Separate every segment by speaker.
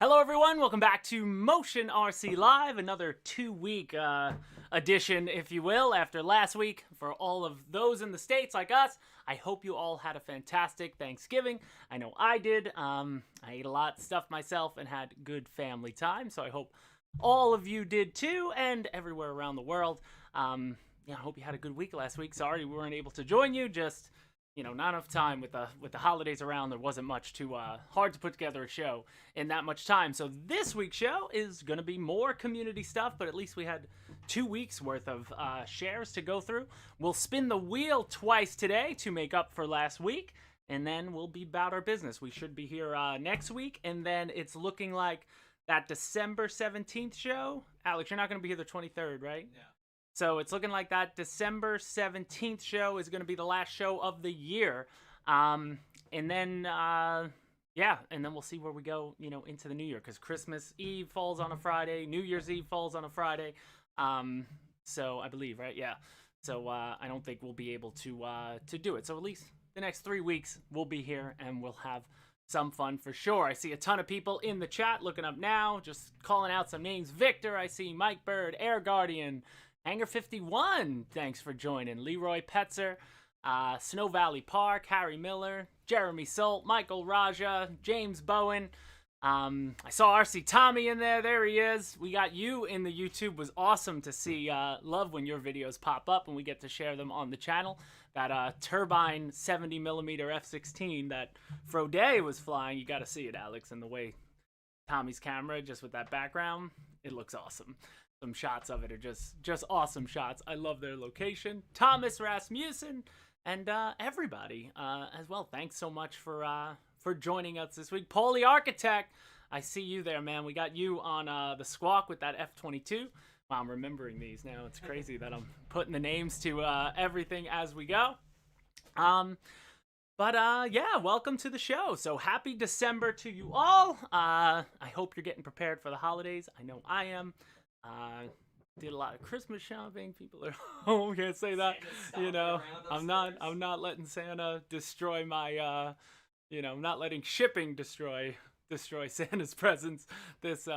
Speaker 1: Hello everyone, welcome back to Motion RC Live, another 2-week edition, if you will, after last week. For all of those in the States like us, I hope you all had a fantastic Thanksgiving. I know I did. I ate a lot of stuff myself and had good family time, so I hope all of you did too, and everywhere around the world. I hope you had a good week last week. Sorry we weren't able to join you, just not enough time with the holidays around. There wasn't much too hard to put together a show in that much time. So this week's show is going to be more community stuff, but at least we had 2 weeks worth of shares to go through. We'll spin the wheel twice today to make up for last week, and then we'll be about our business. We should be here next week, and then it's looking like that December 17th show. Alex, you're not going to be here the 23rd, right?
Speaker 2: Yeah.
Speaker 1: So it's looking like that December 17th show is going to be the last show of the year. And then we'll see where we go, into the new year. Because Christmas Eve falls on a Friday. New Year's Eve falls on a Friday. So I believe, right? Yeah. So I don't think we'll be able to do it. So at least the next 3 weeks we'll be here and we'll have some fun for sure. I see a ton of people in the chat looking up now, just calling out some names. Victor, I see Mike Bird, Air Guardian, Hanger 51, thanks for joining. Leroy Petzer, Snow Valley Park, Harry Miller, Jeremy Solt, Michael Raja, James Bowen. I saw RC Tommy in there. There he is. We got you in the YouTube. Was awesome to see. Love when your videos pop up and we get to share them on the channel. That turbine 70mm F-16 that Froday was flying. You got to see it, Alex, and the way Tommy's camera, just with that background, it looks awesome. Some shots of it are just awesome shots. I love their location. Thomas Rasmussen and everybody as well. Thanks so much for joining us this week. Paulie Architect, I see you there, man. We got you on the squawk with that F-22. Wow, I'm remembering these now. It's crazy that I'm putting the names to everything as we go. Yeah, welcome to the show. So happy December to you all. I hope you're getting prepared for the holidays. I know I am. Did a lot of Christmas shopping. People are home. Can't say that. I'm not letting Santa destroy my. I'm not letting shipping destroy Santa's presents this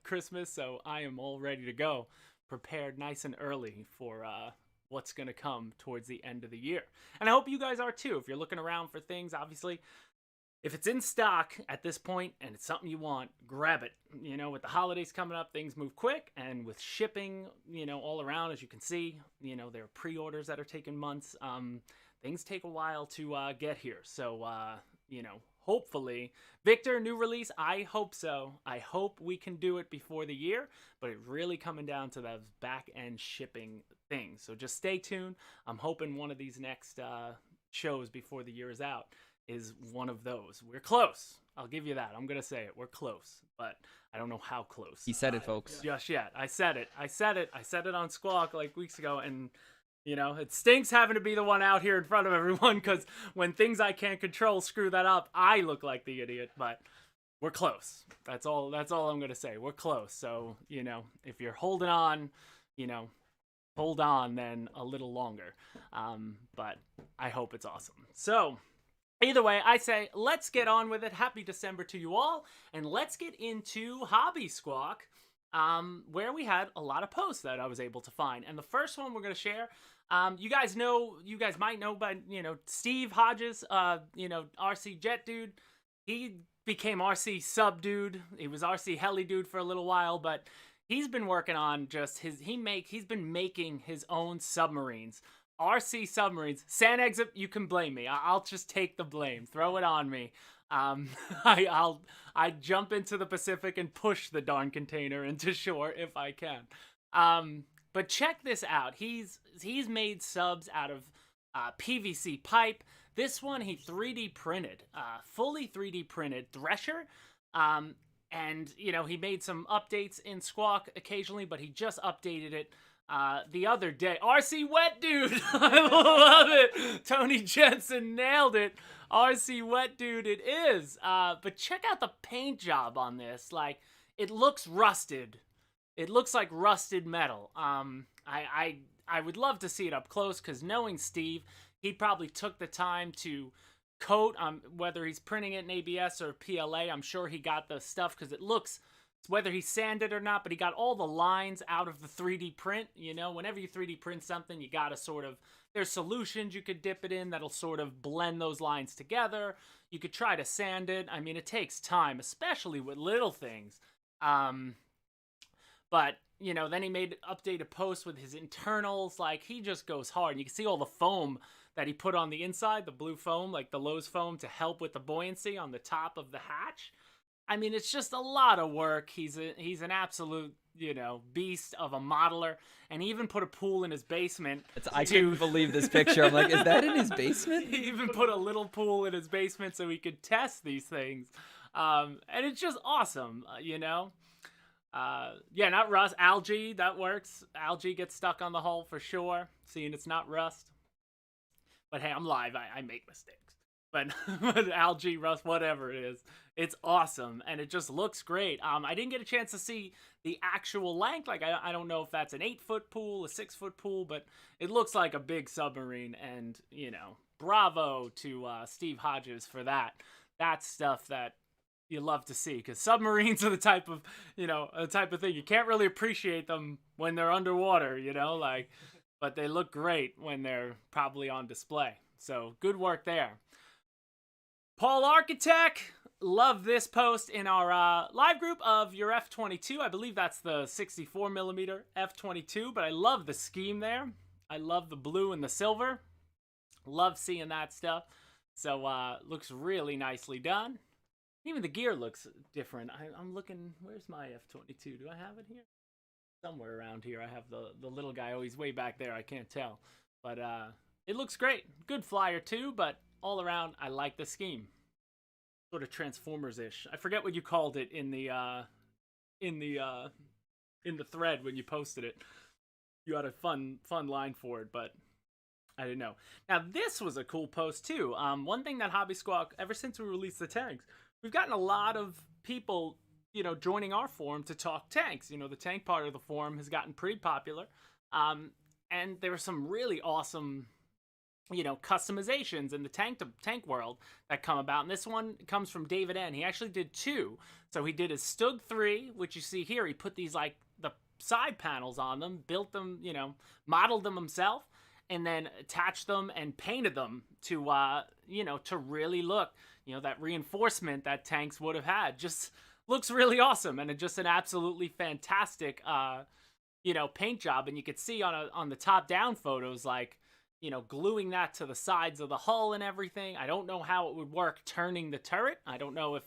Speaker 1: Christmas. So I am all ready to go, prepared nice and early for what's gonna come towards the end of the year. And I hope you guys are too. If you're looking around for things, obviously, if it's in stock at this point and it's something you want, grab it. With the holidays coming up, things move quick, and with shipping, all around, as you can see, there are pre-orders that are taking months. Things take a while to get here. So, hopefully, Victor, new release, I hope so. I hope we can do it before the year, but it's really coming down to those back-end shipping things. So just stay tuned. I'm hoping one of these next shows before the year is out is one of those. We're close. I'll give you that. I'm going to say it. We're close, but I don't know how close.
Speaker 3: He said it, folks.
Speaker 1: Just yet. I said it. I said it on Squawk like weeks ago, and it stinks having to be the one out here in front of everyone, because when things I can't control screw that up, I look like the idiot, but we're close. That's all I'm going to say. We're close. So, if you're holding on, hold on then a little longer. But I hope it's awesome. So, either way, I say let's get on with it. Happy December to you all, and let's get into Hobby Squawk, where we had a lot of posts that I was able to find. And the first one we're going to share, you guys might know, but Steve Hodges, RC Jet Dude, he became RC Sub Dude. He was RC Heli Dude for a little while, but he's been working on he's been making his own submarines. RC submarines. Sand Exit, you can blame me. I'll just take the blame. Throw it on me. I jump into the Pacific and push the darn container into shore if I can. But check this out. He's made subs out of PVC pipe. This one he 3D printed, fully 3D printed Thresher. And he made some updates in Squawk occasionally, but he just updated it the other day. RC Wet Dude! I love it! Tony Jensen nailed it. RC Wet Dude it is. But check out the paint job on this. Like, it looks rusted. It looks like rusted metal. I would love to see it up close, because knowing Steve, he probably took the time to coat, whether he's printing it in ABS or PLA. I'm sure he got the stuff because it looks, whether he sanded or not, but he got all the lines out of the 3D print. You know, whenever you 3D print something, you got to sort of, there's solutions you could dip it in that'll sort of blend those lines together. You could try to sand it. I mean, it takes time, especially with little things. But, you know, then he made updated posts with his internals. Like, he just goes hard. And you can see all the foam that he put on the inside, the blue foam, like the Lowe's foam, to help with the buoyancy on the top of the hatch. I mean, it's just a lot of work. He's an absolute, you know, beast of a modeler. And he even put a pool in his basement.
Speaker 2: I couldn't believe this picture. I'm like, is that in his basement?
Speaker 1: He even put a little pool in his basement so he could test these things. And it's just awesome, you know? Yeah, not rust. Algae, that works. Algae gets stuck on the hull for sure, seeing it's not rust. But hey, I'm live. I make mistakes. But algae, rust, whatever it is, it's awesome. And it just looks great. I didn't get a chance to see the actual length. Like, I don't know if that's an 8-foot pool, a 6-foot pool, but it looks like a big submarine. And, you know, bravo to Steve Hodges for that. That's stuff that you love to see, because submarines are the type of, you know, the type of thing you can't really appreciate them when they're underwater, you know, like, but they look great when they're probably on display. So good work there. Paul Architect, love this post in our live group of your F-22. I believe that's the 64mm F-22, but I love the scheme there. I love the blue and the silver. Love seeing that stuff. So looks really nicely done. Even the gear looks different. I'm looking, where's my F-22? Do I have it here? Somewhere around here. I have the little guy. Oh, he's way back there. I can't tell. But it looks great. Good flyer too, but all around, I like the scheme. Sort of Transformers-ish. I forget what you called it in the thread when you posted it. You had a fun line for it, but I didn't know. Now, this was a cool post too. One thing that Hobby Squawk, ever since we released the tanks, we've gotten a lot of people, you know, joining our forum to talk tanks. You know, the tank part of the forum has gotten pretty popular. And there were some really awesome, you know, customizations in the tank world that come about. And this one comes from David N. He actually did 2. So he did his Stug 3, which you see here. He put these, like, the side panels on them, built them, you know, modeled them himself, and then attached them and painted them to, you know, to really look, you know, that reinforcement that tanks would have had. Just looks really awesome, and just an absolutely fantastic, you know, paint job. And you could see on the top-down photos, like, you know, gluing that to the sides of the hull and everything. I don't know how it would work turning the turret. I don't know if,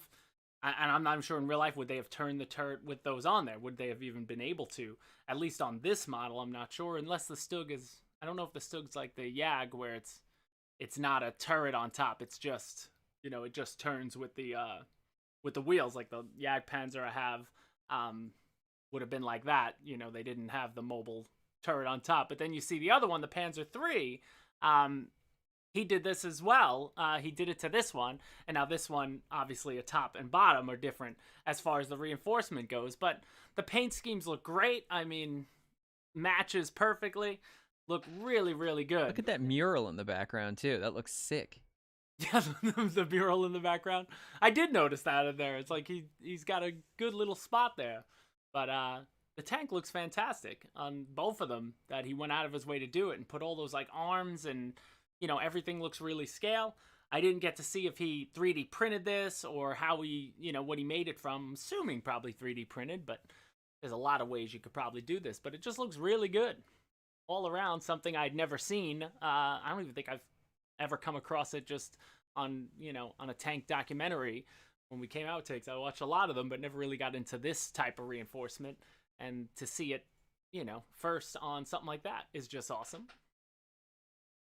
Speaker 1: and I'm not sure in real life, would they have turned the turret with those on there? Would they have even been able to? At least on this model, I'm not sure, unless the Stug is, I don't know if the Stug's like the Jag, where it's not a turret on top. It's just, you know, it just turns with the wheels, like the Jag Panzer I have would have been like that. You know, they didn't have the mobile turret on top. But then you see the other one, the Panzer III, he did this as well. He did it to this one, and now this one, obviously a top and bottom are different as far as the reinforcement goes, but the paint schemes look great. I mean, matches perfectly. Look really, really good.
Speaker 2: Look at that mural in the background too. That looks sick.
Speaker 1: Yeah, the mural in the background. I did notice that in there. It's like he's got a good little spot there. But the tank looks fantastic on both of them, that he went out of his way to do it and put all those, like, arms, and, you know, everything looks really scale. I didn't get to see if he 3D printed this or how he, you know, what he made it from. I'm assuming probably 3D printed, but there's a lot of ways you could probably do this. But it just looks really good. All around, something I'd never seen. I don't even think I've ever come across it just on, you know, on a tank documentary. When we came out tanks, I watched a lot of them, but never really got into this type of reinforcement. And to see it, you know, first on something like that is just awesome.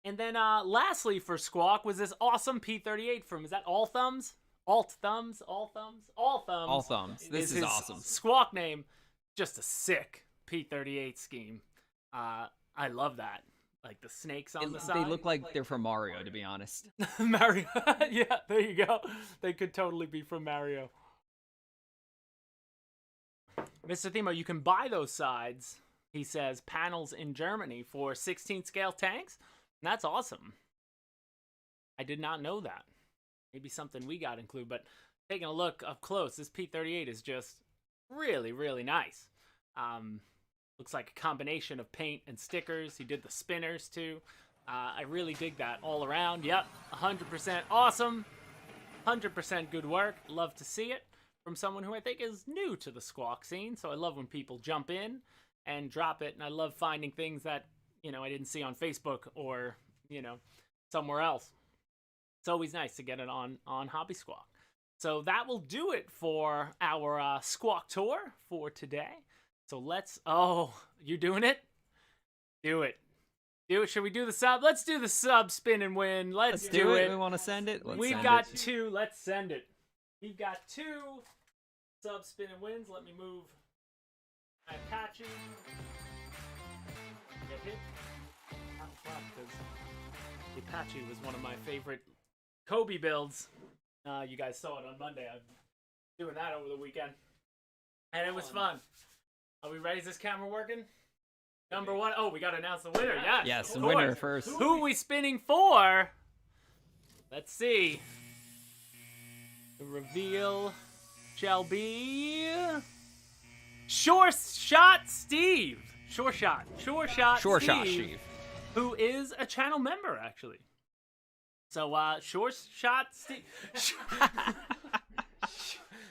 Speaker 1: And then lastly for Squawk was this awesome P-38 from, is that All Thumbs? Alt Thumbs? All Thumbs? All Thumbs.
Speaker 2: All Thumbs. This is awesome.
Speaker 1: Squawk name, just a sick P-38 scheme. I love that. Like the snakes on the side.
Speaker 2: They look like they're from Mario, to be honest.
Speaker 1: Mario. Yeah, there you go. They could totally be from Mario. Mr. Themo, you can buy those sides, he says, panels in Germany for 16 scale tanks. And that's awesome. I did not know that. maybe something we got included. But taking a look up close, this P38 is just really, really nice. Looks like a combination of paint and stickers. He did the spinners too. I really dig that all around. Yep, 100% awesome. 100% good work. Love to see it from someone who I think is new to the squawk scene. So I love when people jump in and drop it. And I love finding things that, I didn't see on Facebook or, somewhere else. It's always nice to get it on Hobby Squawk. So that will do it for our squawk tour for today. So you're doing it? Do it. Should we do the sub? Let's do the sub spin and win. Let's do it.
Speaker 2: We want to send it?
Speaker 1: We've got two. Let's send it. We've got two sub spin and wins. Let me move my Apache. Get hit. Not fun, because the Apache was one of my favorite Kobe builds. You guys saw it on Monday. I'm doing that over the weekend. And it was fun. Are we ready? Is this camera working? Number one. Oh, we got to announce the winner. Yes.
Speaker 2: Yes, the winner first.
Speaker 1: Who are we spinning for? Let's see. The reveal shall be Sure Shot Steve. Sure Shot Steve. Who is a channel member, actually. So, Sure Shot Steve.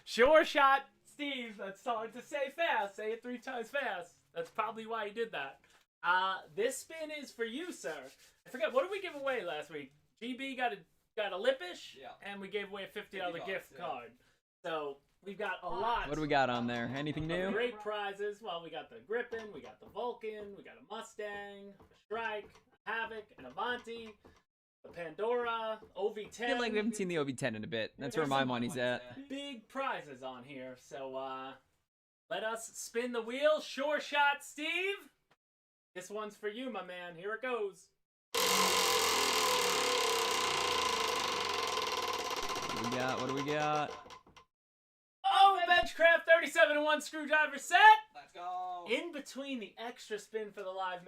Speaker 1: Sure Shot Steve. That's hard to say fast. Say it 3 times fast. That's probably why he did that. This spin is for you, sir. I forget, what did we give away last week? GB got a Lippish, and we gave away a $50 gift card. So we've got a lot.
Speaker 2: What do we got on there? Anything new?
Speaker 1: Great prizes. Well, we got the Griffin, we got the Vulcan, we got a Mustang, a Strike, a Havoc, an Avanti, the Pandora, OV10.
Speaker 2: I feel like we haven't seen the OV10 in a bit. That's where my money's at.
Speaker 1: Big prizes on here. So, let us spin the wheel. Sure Shot Steve. This one's for you, my man. Here it goes.
Speaker 2: What do we got?
Speaker 1: Oh, Benchcraft 37-1 screwdriver set.
Speaker 2: Let's go.
Speaker 1: In between the extra spin for the live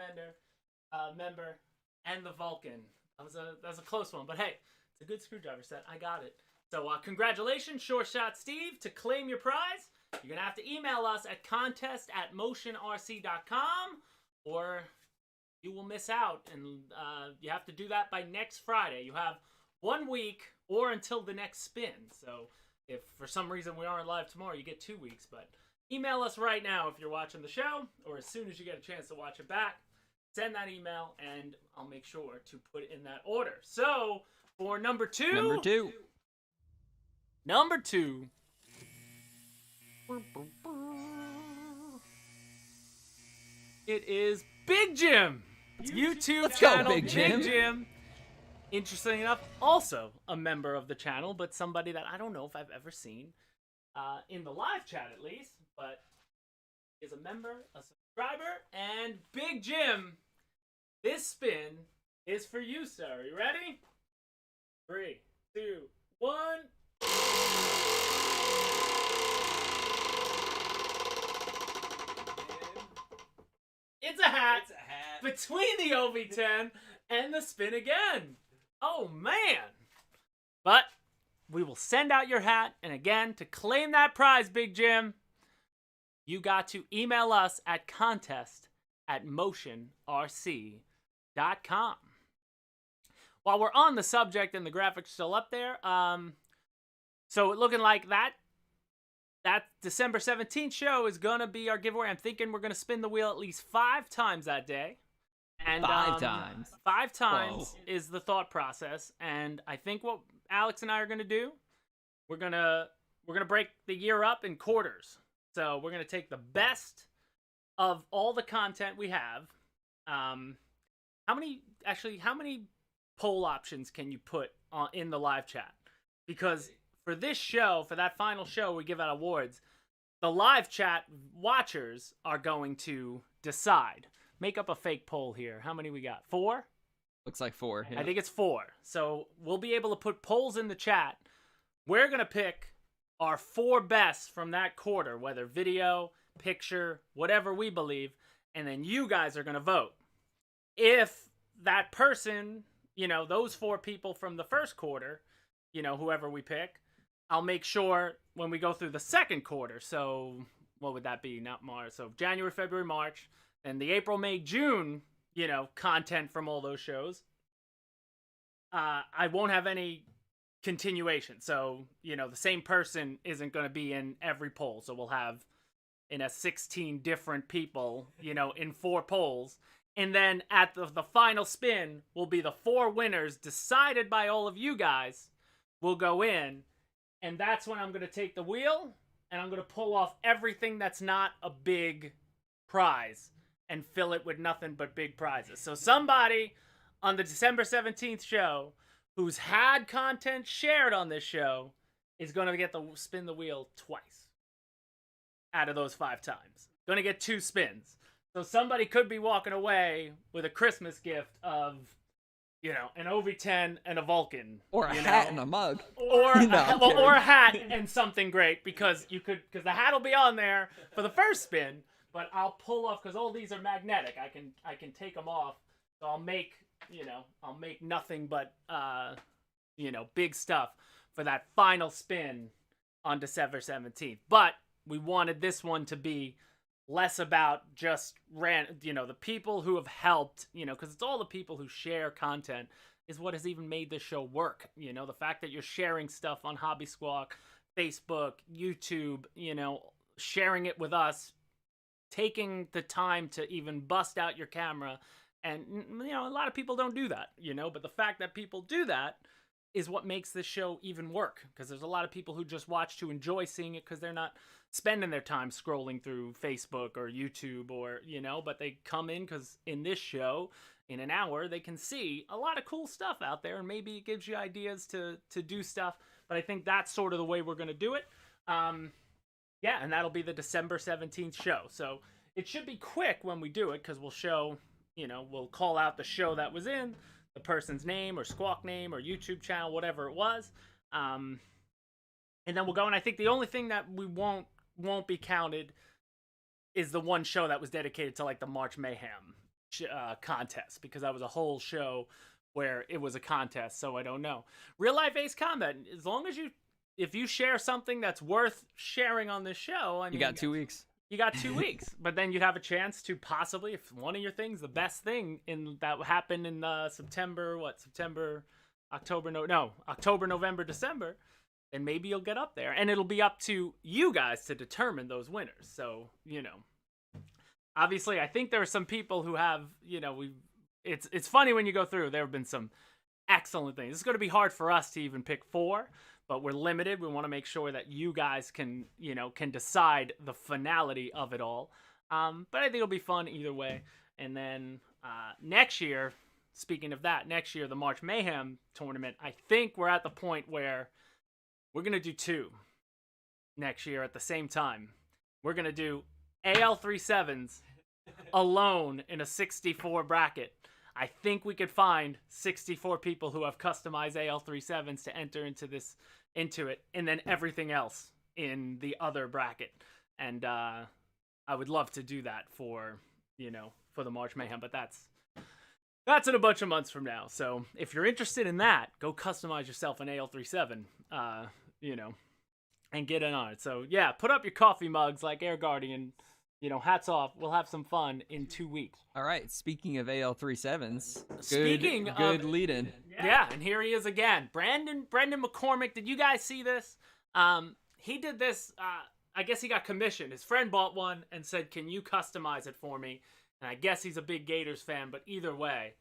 Speaker 1: member and the Vulcan. That was a close one, but hey, it's a good screwdriver set. I got it. So congratulations, Sure Shot Steve. To claim your prize, you're going to have to email us at contest@motionrc.com, or you will miss out. And you have to do that by next Friday. You have 1 week or until the next spin. So if for some reason we aren't live tomorrow, you get 2 weeks. But email us right now if you're watching the show, or as soon as you get a chance to watch it back. Send that email, and I'll make sure to put it in that order. So for number two. It is Big Jim. YouTube channel,
Speaker 2: Big
Speaker 1: Jim. Interesting enough, also a member of the channel, but somebody that I don't know if I've ever seen in the live chat at least, but is a member, a subscriber, and Big Jim. This spin is for you, sir. Are you ready? 3, 2, 1. It's a hat. Between the OV10 and the spin again. Oh, man. But we will send out your hat. And again, to claim that prize, Big Jim, you got to email us at contest@motionrc.com. While we're on the subject and the graphics still up there, so looking like that December 17th show is going to be our giveaway. I'm thinking we're going to spin the wheel at least 5 times that day. And
Speaker 2: 5 times.
Speaker 1: 5 times
Speaker 2: Whoa.
Speaker 1: is the thought process. And I think what Alex and I are going to do, we're going to break the year up in quarters. So we're going to take the best of all the content we have. How many poll options can you put in the live chat? Because for this show, for that final show we give out awards, the live chat watchers are going to decide. Make up a fake poll here. How many we got? 4?
Speaker 2: Looks like 4. Yeah.
Speaker 1: I think it's 4. So we'll be able to put polls in the chat. We're going to pick our 4 best from that quarter, whether video, picture, whatever we believe, and then you guys are going to vote. If that person, those 4 people from the first quarter whoever we pick. I'll make sure when we go through the second quarter, so what would that be? Not March. So January, February, March, and the April, May, June, content from all those shows. I won't have any continuation. So, the same person isn't going to be in every poll. So we'll have 16 different people, in 4 polls. And then at the final spin will be the 4 winners decided by all of you guys will go in. And that's when I'm going to take the wheel and I'm going to pull off everything that's not a big prize and fill it with nothing but big prizes. So somebody on the December 17th show who's had content shared on this show is going to get to spin the wheel twice out of those 5 times. Going to get 2 spins. So somebody could be walking away with a Christmas gift of, an OV10 and a Vulcan.
Speaker 2: Or a hat and a mug.
Speaker 1: Or, or a hat and something great because the hat will be on there for the first spin, but I'll pull off, because all these are magnetic. I can take them off. So I'll make nothing but, big stuff for that final spin on December 17th. But we wanted this one to be less about just the people who have helped, because it's all the people who share content is what has even made this show work. The fact that you're sharing stuff on Hobby Squawk, Facebook, YouTube, sharing it with us, taking the time to even bust out your camera. And, a lot of people don't do that, but the fact that people do that is what makes this show even work. Because there's a lot of people who just watch to enjoy seeing it because they're not spending their time scrolling through Facebook or YouTube or, but they come in because in this show, in an hour, they can see a lot of cool stuff out there. And maybe it gives you ideas to do stuff. But I think that's sort of the way we're going to do it. And that'll be the December 17th show. So it should be quick when we do it because we'll show... we'll call out the show that was in, the person's name or squawk name or YouTube channel, whatever it was. And then we'll go. And I think the only thing that we won't be counted is the one show that was dedicated to like the March Mayhem contest, because that was a whole show where it was a contest. So I don't know. Real life Ace Combat, as long as if you share something that's worth sharing on this show,
Speaker 2: you got 2 weeks.
Speaker 1: You got 2 weeks, but then you'd have a chance to possibly, if one of your things, the best thing that happened in October, November, December, then maybe you'll get up there, and it'll be up to you guys to determine those winners. So, obviously, I think there are some people who have, it's funny when you go through, there have been some excellent things. It's going to be hard for us to even pick 4. But we're limited. We want to make sure that you guys can decide the finality of it all. But I think it'll be fun either way. And then next year, speaking of that, the March Mayhem tournament, I think we're at the point where we're going to do 2 next year at the same time. We're going to do AL37s alone in a 64 bracket. I think we could find 64 people who have customized AL37s to enter into it, and then everything else in the other bracket. And I would love to do that for the March Mayhem, but that's in a bunch of months from now. So if you're interested in that, go customize yourself an AL37, and get in on it. So yeah, put up your coffee mugs like Air Guardian. Hats off. We'll have some fun in 2 weeks.
Speaker 2: All right. Speaking of AL37s, good lead-in.
Speaker 1: Yeah, and here he is again. Brendan McCormick. Did you guys see this? He did this. I guess he got commissioned. His friend bought one and said, "Can you customize it for me?" And I guess he's a big Gators fan. But either way,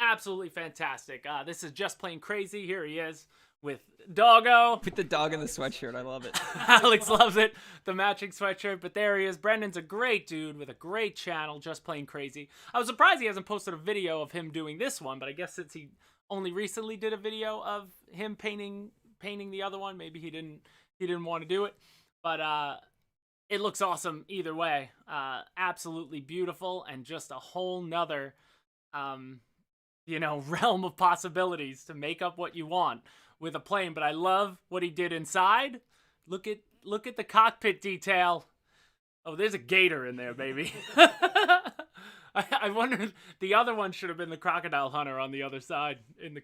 Speaker 1: absolutely fantastic. This is Just Plain Crazy. Here he is with Doggo.
Speaker 2: With the dog in the sweatshirt. I love it.
Speaker 1: Alex loves it. The matching sweatshirt. But there he is. Brendan's a great dude with a great channel, Just Plain Crazy. I was surprised he hasn't posted a video of him doing this one, but I guess since he only recently did a video of him painting the other one, maybe he didn't want to do it. But it looks awesome either way. Absolutely beautiful and just a whole nother realm of possibilities to make up what you want with a plane. But I love what he did inside. Look at the cockpit detail. Oh, there's a gator in there, baby. I wonder the other one should have been the crocodile hunter on the other side in the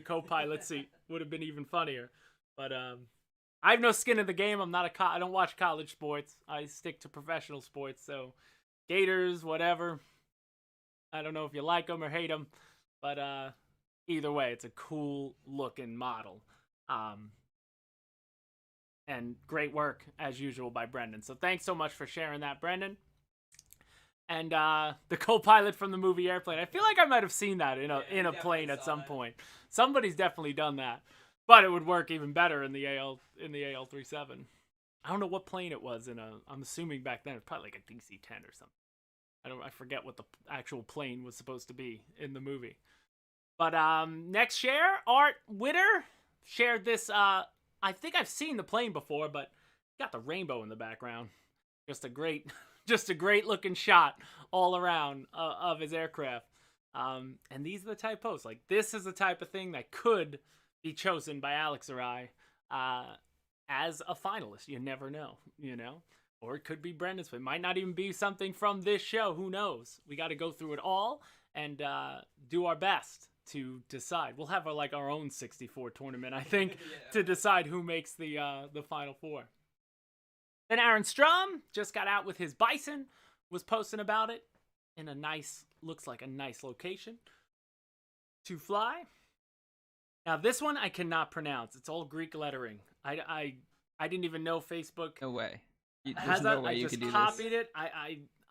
Speaker 1: co-pilot seat. Would have been even funnier. But I have no skin in the game. I'm not I don't watch college sports. I stick to professional sports. So Gators, whatever. I don't know if you like them or hate them, but either way, it's a cool looking model. And great work as usual by Brendan. So thanks so much for sharing that, Brendan. And the co-pilot from the movie Airplane. I feel like I might have seen that in a plane at some point. Somebody's definitely done that. But it would work even better in the AL-37. I don't know what plane it was I'm assuming back then it was probably like a DC-10 or something. I forget what the actual plane was supposed to be in the movie. But next share, Art Witter shared this. I think I've seen the plane before, but got the rainbow in the background. Just a great looking shot all around of his aircraft. And these are the type posts. Like, this is the type of thing that could be chosen by Alex or I as a finalist. You never know, Or it could be Brendan's. It might not even be something from this show. Who knows? We got to go through it all and do our best to decide. We'll have our own 64 tournament, I think, to decide who makes the Final Four. Then Aaron Strum just got out with his Bison, was posting about it in looks like a nice location to fly. Now this one I cannot pronounce. It's all Greek lettering. I didn't even know Facebook.
Speaker 2: No way. There's no way you could do this. I just
Speaker 1: copied it.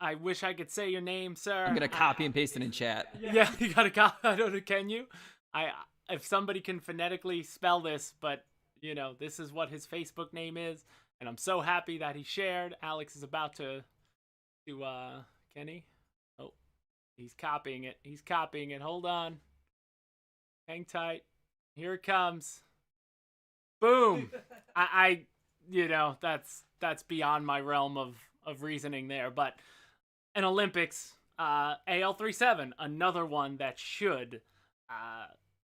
Speaker 1: I wish I could say your name, sir.
Speaker 2: I'm gonna copy and paste it in chat.
Speaker 1: Yeah, you gotta copy. I don't know. Can you? If somebody can phonetically spell this, but this is what his Facebook name is, and I'm so happy that he shared. Alex is about to can he? Oh, he's copying it. He's copying it. Hold on. Hang tight. Here it comes. Boom. That's beyond my realm of reasoning there, but an Olympics AL-37, another one that should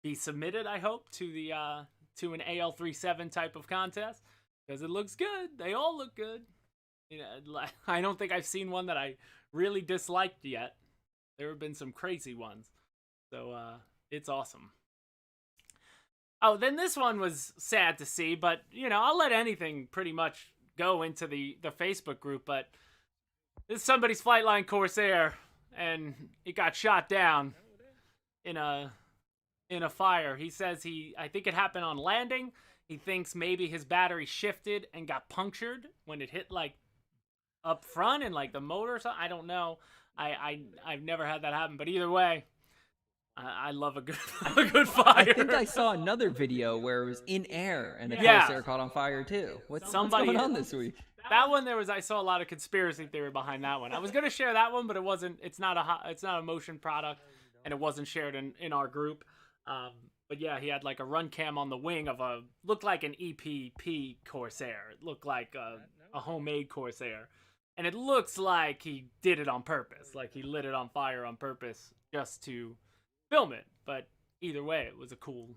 Speaker 1: be submitted, I hope, to an AL-37 type of contest, because it looks good. They all look good. I don't think I've seen one that I really disliked yet. There have been some crazy ones, so it's awesome. Oh, then this one was sad to see, but I'll let anything pretty much go into the Facebook group, but this is somebody's Flightline Corsair, and it got shot down in a fire. He says I think it happened on landing. He thinks maybe his battery shifted and got punctured when it hit up front and the motor or something. I don't know. I've never had that happen, but either way, I love a good fire.
Speaker 2: I think I saw another video where it was in air and a Corsair caught on fire too. What's going on this week?
Speaker 1: That one I saw a lot of conspiracy theory behind that one. I was gonna share that one, but it wasn't. It's not a motion product, and it wasn't shared in our group. But yeah, he had a run cam on the wing of looked like an EPP Corsair. It looked like a homemade Corsair, and it looks like he did it on purpose. Like he lit it on fire on purpose just to film it. But either way, it was a cool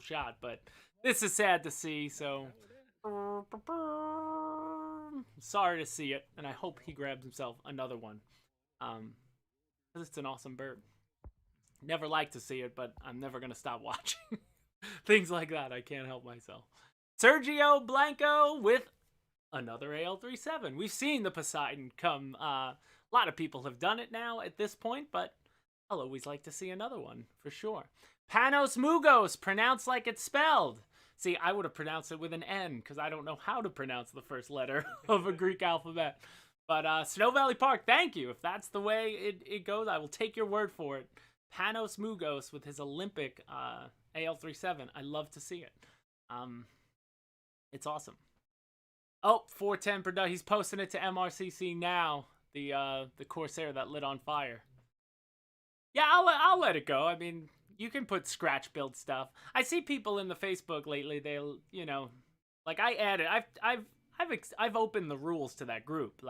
Speaker 1: shot. But this is sad to see, so sorry to see it, and I hope he grabs himself another one, because it's an awesome bird. Never like to see it, but I'm never gonna stop watching things like that. I can't help myself. Sergio Blanco with another AL-37. We've seen the Poseidon come. A lot of people have done it now at this point, but I'll always like to see another one, for sure. Panos Mugos, pronounced like it's spelled. See, I would have pronounced it with an N, because I don't know how to pronounce the first letter of a Greek alphabet. But Snow Valley Park, thank you. If that's the way it goes, I will take your word for it. Panos Mugos with his Olympic AL-37. I love to see it. It's awesome. Oh, 410 production. He's posting it to MRCC now. The Corsair that lit on fire. Yeah, I'll let it go. I mean, you can put scratch build stuff. I see people in the Facebook lately. They'll, I added. I've opened the rules to that group.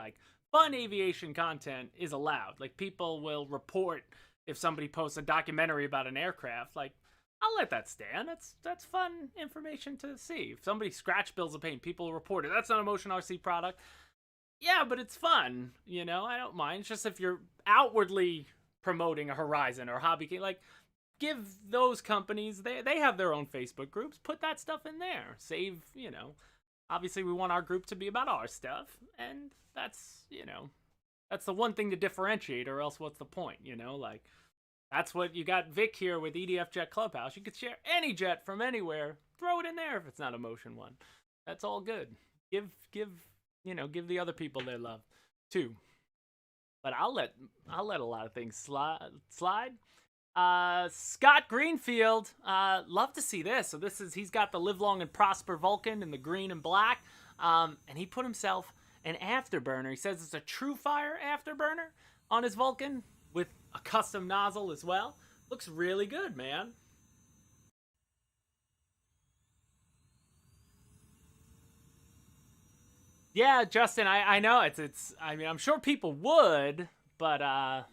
Speaker 1: Fun aviation content is allowed. People will report if somebody posts a documentary about an aircraft. I'll let that stand. That's fun information to see. If somebody scratch builds a plane, people will report it. That's not a Motion RC product. Yeah, but it's fun. I don't mind. It's just if you're outwardly promoting a Horizon or Hobby King, like, give those companies, they have their own Facebook groups. Put that stuff in there. Save, obviously we want our group to be about our stuff, and that's the one thing to differentiate, or else what's the point? Like, that's what you got. Vic here with EDF Jet Clubhouse. You could share any jet from anywhere. Throw it in there if it's not a motion one. That's all good. Give the other people their love too. But I'll let a lot of things slide. Scott Greenfield, love to see this. So he's got the Live Long and Prosper Vulcan in the green and black, and he put himself an afterburner. He says it's a True Fire afterburner on his Vulcan with a custom nozzle as well. Looks really good, man. Yeah, Justin, I know it's I mean, I'm sure people would, but I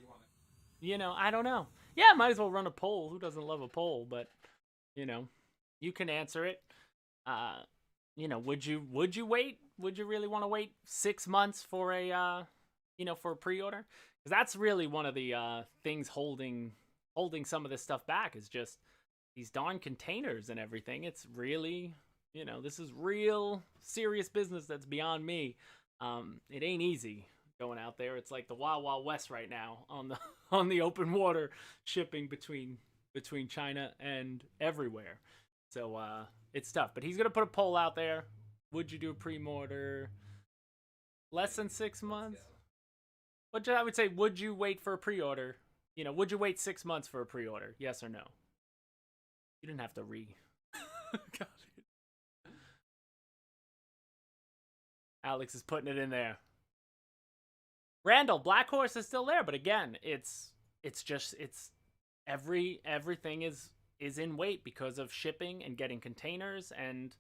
Speaker 1: don't know. Yeah, might as well run a poll. Who doesn't love a poll? But you know, you can answer it. Uh, would you wait? Would you really want to wait 6 months for for a pre-order? Because that's really one of the things holding some of this stuff back, is just these darn containers and everything. It's really, this is real serious business that's beyond me. It ain't easy going out there. It's like the Wild Wild West right now on the on the open water shipping between China and everywhere. So it's tough. But he's gonna put a poll out there. Would you do a pre-order less than 6 months? But I would say, would you wait for a pre-order? Would you wait 6 months for a pre-order? Yes or no? You didn't have to God. Alex is putting it in there. Randall, Black Horse is still there, but again, it's everything is in wait because of shipping and getting containers, and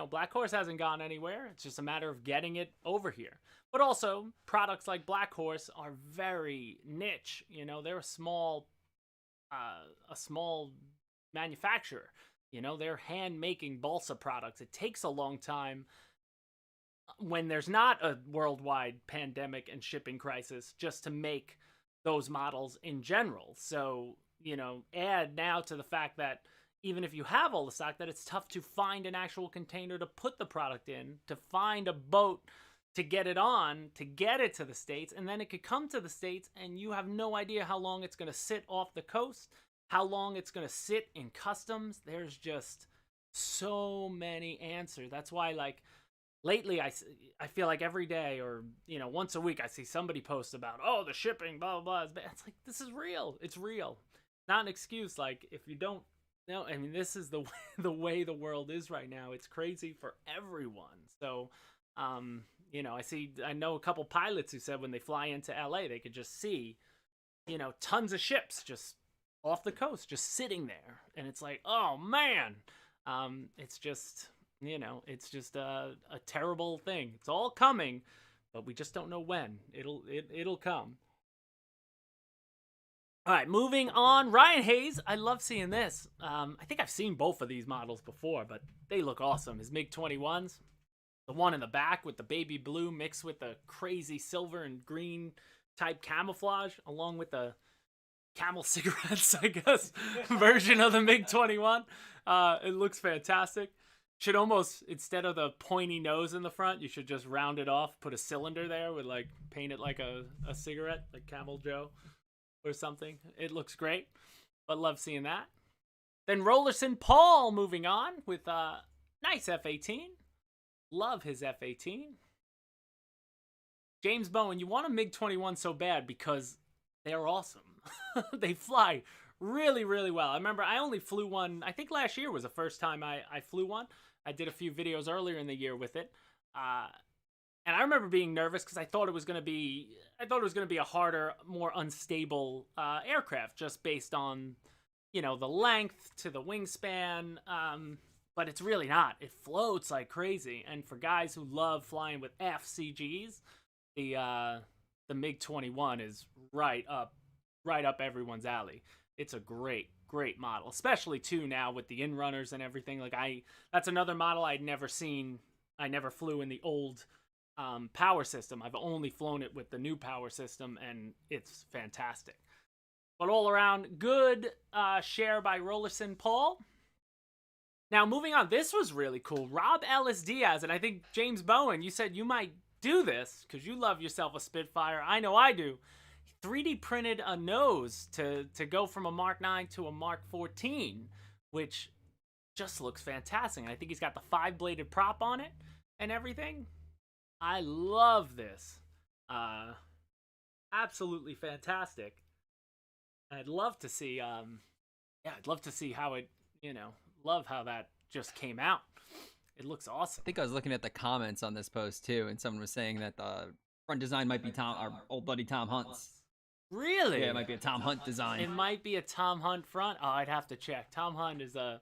Speaker 1: Black Horse hasn't gone anywhere. It's just a matter of getting it over here. But also, products like Black Horse are very niche. They're a small manufacturer. They're hand making balsa products. It takes a long time when there's not a worldwide pandemic and shipping crisis just to make those models in general. So, add now to the fact that even if you have all the stock, that it's tough to find an actual container to put the product in, to find a boat to get it on, to get it to the States, and then it could come to the States and you have no idea how long it's going to sit off the coast, how long it's going to sit in customs. There's just so many answers. That's why, like, lately I feel like every day, or once a week, I see somebody post about, oh, the shipping, blah blah blah. It's like, this is real. It's real. Not an excuse. Like, if you don't know, I mean, this is the way the world is right now. It's crazy for everyone. So I know a couple pilots who said when they fly into LA, they could just see tons of ships just off the coast, just sitting there, and it's like, oh man. It's just a terrible thing. It's all coming, but we just don't know when. It'll come. All right, moving on. Ryan Hayes, I love seeing this. I think I've seen both of these models before, but they look awesome. His MiG-21s, the one in the back with the baby blue mixed with the crazy silver and green type camouflage, along with the Camel cigarettes, I guess, version of the MiG-21. It looks fantastic. Should almost, instead of the pointy nose in the front, you should just round it off, put a cylinder there with, like, paint it like a cigarette, like Camel Joe or something. It looks great, but love seeing that. Then Rollerson Paul moving on with a nice F-18. Love his F-18. James Bowen, you want a MiG-21 so bad because they're awesome. They fly really, really well. I remember I only flew one, I think last year was the first time I flew one. I did a few videos earlier in the year with it. And I remember being nervous because I thought it was going to be a harder, more unstable aircraft, just based on, the length to the wingspan. But it's really not. It floats like crazy. And for guys who love flying with FCGs, the MiG-21 is right up everyone's alley. It's a great model, especially too now with the in-runners and everything. Like, that's another model I'd never seen. I never flew in the old power system. I've only flown it with the new power system, and it's fantastic. But all around, good share by Rollerson Paul. Now, moving on, this was really cool. Rob Ellis Diaz, and I think James Bowen, you said you might do this because you love yourself a Spitfire. I know I do. 3D printed a nose to go from a Mark 9 to a Mark 14, which just looks fantastic. And I think he's got the 5-bladed prop on it and everything. I love this. Absolutely fantastic. I'd love to see, I'd love to see how it, love how that just came out. It looks awesome.
Speaker 2: I think I was looking at the comments on this post too, and someone was saying that the front design might be our old buddy Tom Hunt's.
Speaker 1: Really?
Speaker 2: Yeah, it might be a Tom Hunt design.
Speaker 1: It might be a Tom Hunt front. Oh, I'd have to check. Tom Hunt is a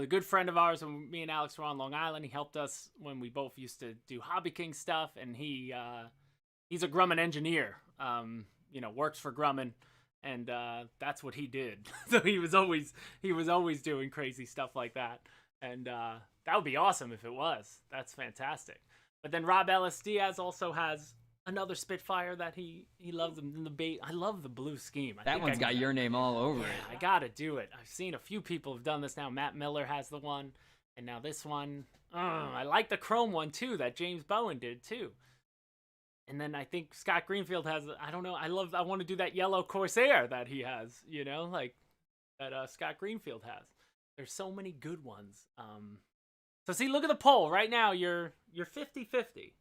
Speaker 1: good friend of ours. When me and Alex were on Long Island, he helped us when we both used to do Hobby King stuff, and he's a Grumman engineer. Works for Grumman. And that's what he did. So he was always doing crazy stuff like that. And that would be awesome if it was. That's fantastic. But then Rob Ellis Diaz also has another Spitfire that he loves. I love the blue scheme.
Speaker 2: That one's got your name all over it.
Speaker 1: I gotta do it. I've seen a few people have done this now. Matt Miller has the one, and now this one. I like the chrome one too that James Bowen did too. And then I think Scott Greenfield has, I don't know, I want to do that yellow Corsair that he has, like that Scott Greenfield has. There's so many good ones. So see, look at the poll right now. You're 50-50,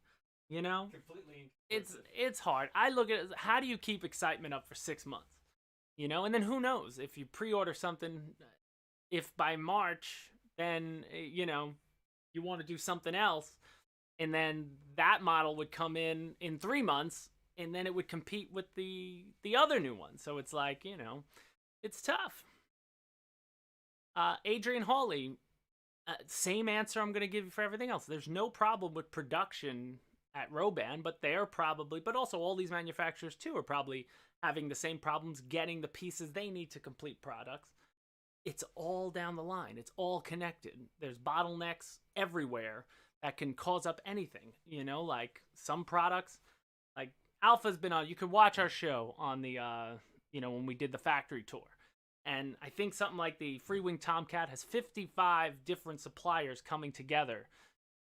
Speaker 3: Completely.
Speaker 1: It's hard. I look at it as, how do you keep excitement up for 6 months? And then who knows if you pre-order something, if by March, then, you want to do something else. And then that model would come in 3 months, and then it would compete with the other new one. So it's like, it's tough. Adrian Hawley, same answer I'm going to give you for everything else. There's no problem with production at Roban, but but also all these manufacturers too are probably having the same problems getting the pieces they need to complete products. It's all down the line. It's all connected. There's bottlenecks everywhere that can cause up anything, like some products, like Alpha's been on, you could watch our show on the, when we did the factory tour. And I think something like the Freewing Tomcat has 55 different suppliers coming together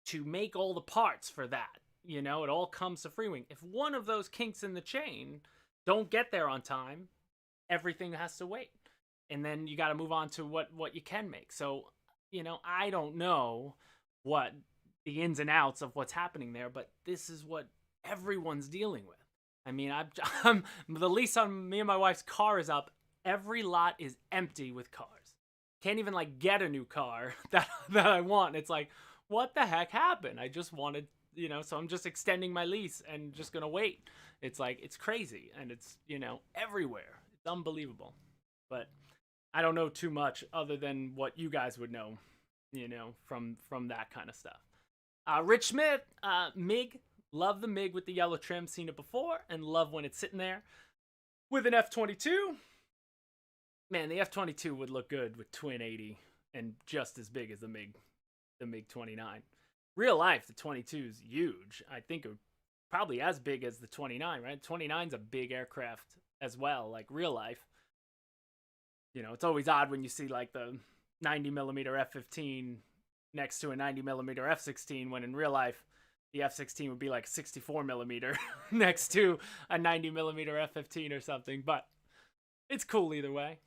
Speaker 1: to make all the parts for that. It all comes to Freewing. If one of those kinks in the chain don't get there on time, everything has to wait. And then you got to move on to what you can make. So, I don't know what the ins and outs of what's happening there, but this is what everyone's dealing with. I mean, I'm the lease on me and my wife's car is up. Every lot is empty with cars. Can't even get a new car that I want. It's like, what the heck happened? I just wanted, so I'm just extending my lease and just gonna wait. It's like, it's crazy, and it's everywhere. It's unbelievable. But I don't know too much other than what you guys would know, from that kind of stuff. Rich Smith, MiG, love the MiG with the yellow trim, seen it before, and love when it's sitting there with an F-22. Man, the F-22 would look good with twin 80 and just as big as the MiG-29. Real life, the 22 is huge. I think it probably as big as the 29, right? 29's a big aircraft as well, like real life. It's always odd when you see the 90mm F-15 next to a 90mm F-16, when in real life the F-16 would be 64mm next to a 90mm F-15 or something. But it's cool either way.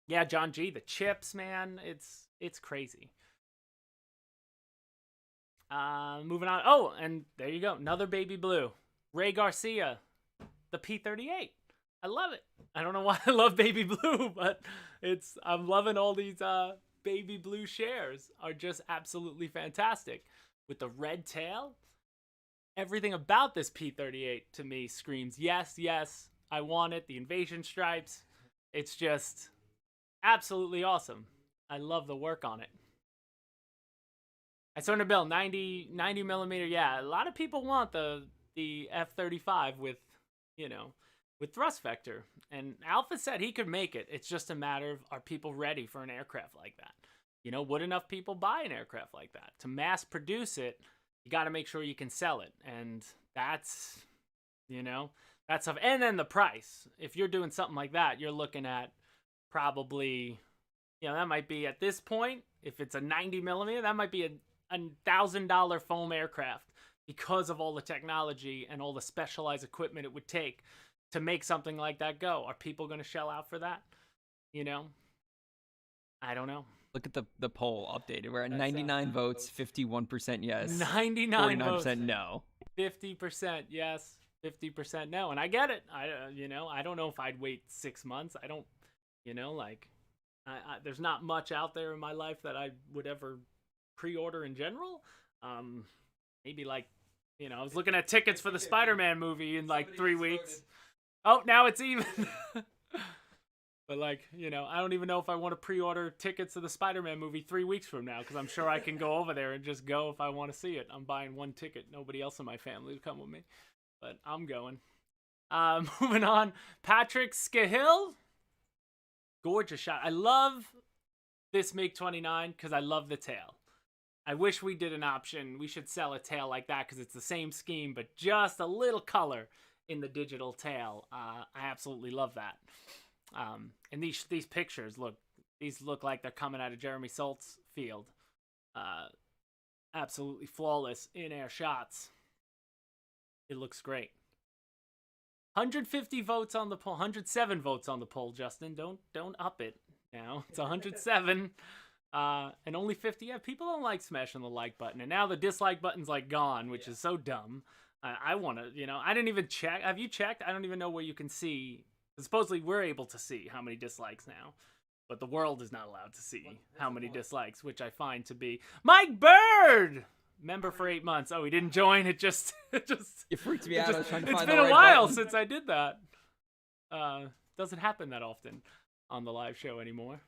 Speaker 1: Yeah, John G, the chips, man, it's crazy. Moving on. Oh, and there you go, another baby blue. Ray Garcia, the P-38. I love it. I don't know why I love baby blue, but I'm loving all these baby blue shares are just absolutely fantastic. With the red tail, everything about this P-38 to me screams, yes, I want it. The invasion stripes, it's just absolutely awesome. I love the work on it. I saw in the bill, 90mm. Yeah, a lot of people want the F-35 with thrust vector. And Alpha said he could make it. It's just a matter of, are people ready for an aircraft like that? Would enough people buy an aircraft like that? To mass produce it, you got to make sure you can sell it. And that's, that's tough. And then the price. If you're doing something like that, you're looking at probably, that might be at this point, if it's a 90 millimeter, that might be a $1,000 foam aircraft because of all the technology and all the specialized equipment it would take to make something like that go. Are people going to shell out for that? I don't know.
Speaker 2: Look at the poll updated. We're at 99 votes, 51% yes.
Speaker 1: 99
Speaker 2: 49%
Speaker 1: votes.
Speaker 2: no.
Speaker 1: 50% yes, 50% no. And I get it. I don't know if I'd wait 6 months. I don't, there's not much out there in my life that I would ever pre-order in general. Maybe I was looking at tickets for the Spider-Man movie in 3 weeks. Oh, now it's even. But I don't even know if I want to pre-order tickets to the Spider-Man movie 3 weeks from now, because I'm sure I can go over there and just go if I want to see it. I'm buying one ticket. Nobody else in my family will come with me, but I'm going. Moving on, Patrick Scahill. Gorgeous shot. I love this MiG-29 because I love the tail. I wish we did an option. We should sell a tail like that because it's the same scheme, but just a little color in the digital tail. I absolutely love that. And these pictures look like they're coming out of Jeremy Salt's field. Absolutely flawless in-air shots. It looks great. 150 votes on the poll, 107 votes on the poll, Justin. Don't up it now. It's 107. And only 50. Yeah, people don't like smashing the like button. And now the dislike button's gone, which is so dumb. I want to, I didn't even check. Have you checked? I don't even know where you can see. Supposedly we're able to see how many dislikes now, but the world is not allowed to see how many dislikes, which I find to be Mike Bird, member for 8 months. Oh, he didn't join. It freaked me out. I was trying to find the right button. It's been a while since I did that. Doesn't happen that often on the live show anymore,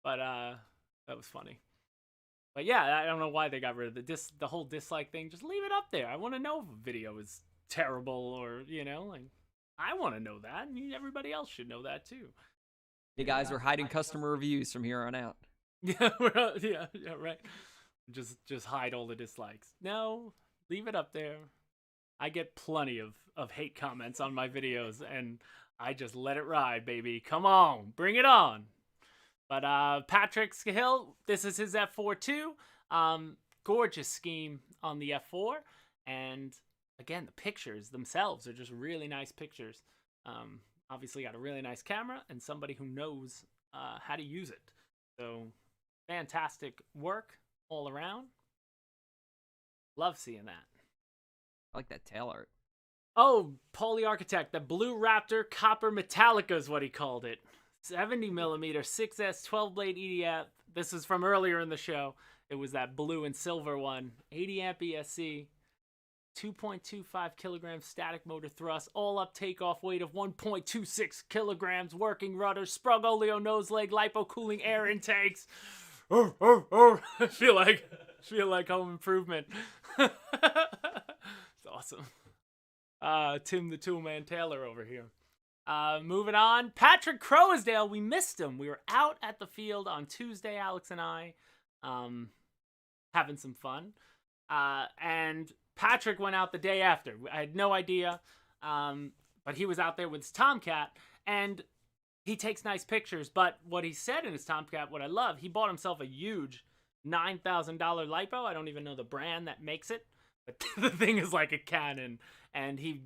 Speaker 1: but that was funny. But yeah, I don't know why they got rid of the whole dislike thing. Just leave it up there. I want to know if a video is terrible or I want to know that, and everybody else should know that too.
Speaker 2: Hey guys, we're hiding customer reviews from here on out.
Speaker 1: Yeah, yeah, right. Just hide all the dislikes. No, leave it up there. I get plenty of hate comments on my videos, and I just let it ride, baby. Come on, bring it on. But Patrick Scahill, this is his F4 too. Gorgeous scheme on the F4, and again, the pictures themselves are just really nice pictures. Obviously got a really nice camera and somebody who knows how to use it. So fantastic work all around. Love seeing that.
Speaker 2: I like that tail art.
Speaker 1: Oh, Paulie Architect, the Blue Raptor Copper Metallica is what he called it. 70 millimeter 6S 12 blade EDF. This is from earlier in the show. It was that blue and silver one. 80 amp ESC. 2.25 kilograms static motor thrust, all up takeoff weight of 1.26 kilograms, working rudder, Sprug oleo nose leg, lipo cooling air intakes. I feel like Home Improvement. It's awesome. Tim the Toolman Taylor over here. Moving on, Patrick Crowsdale. We missed him. We were out at the field on Tuesday, Alex and I, having some fun. And Patrick went out the day after. I had no idea, but he was out there with his Tomcat, and he takes nice pictures. But what he said in his Tomcat, what I love, he bought himself a huge $9,000 lipo. I don't even know the brand that makes it, but the thing is like a cannon. And he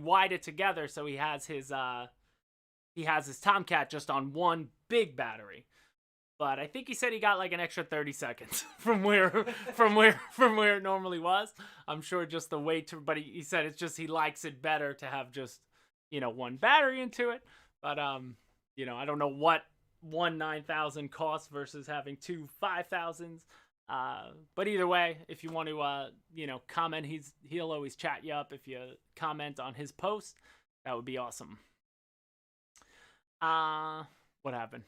Speaker 1: wired it together so he has his Tomcat just on one big battery. But I think he said he got like an extra 30 seconds from where it normally was. I'm sure just the weight, but he said it's just he likes it better to have just, one battery into it. But I don't know what one 9,000 costs versus having two 5,000s. But either way, if you want to comment, he'll always chat you up if you comment on his post. That would be awesome. What happened?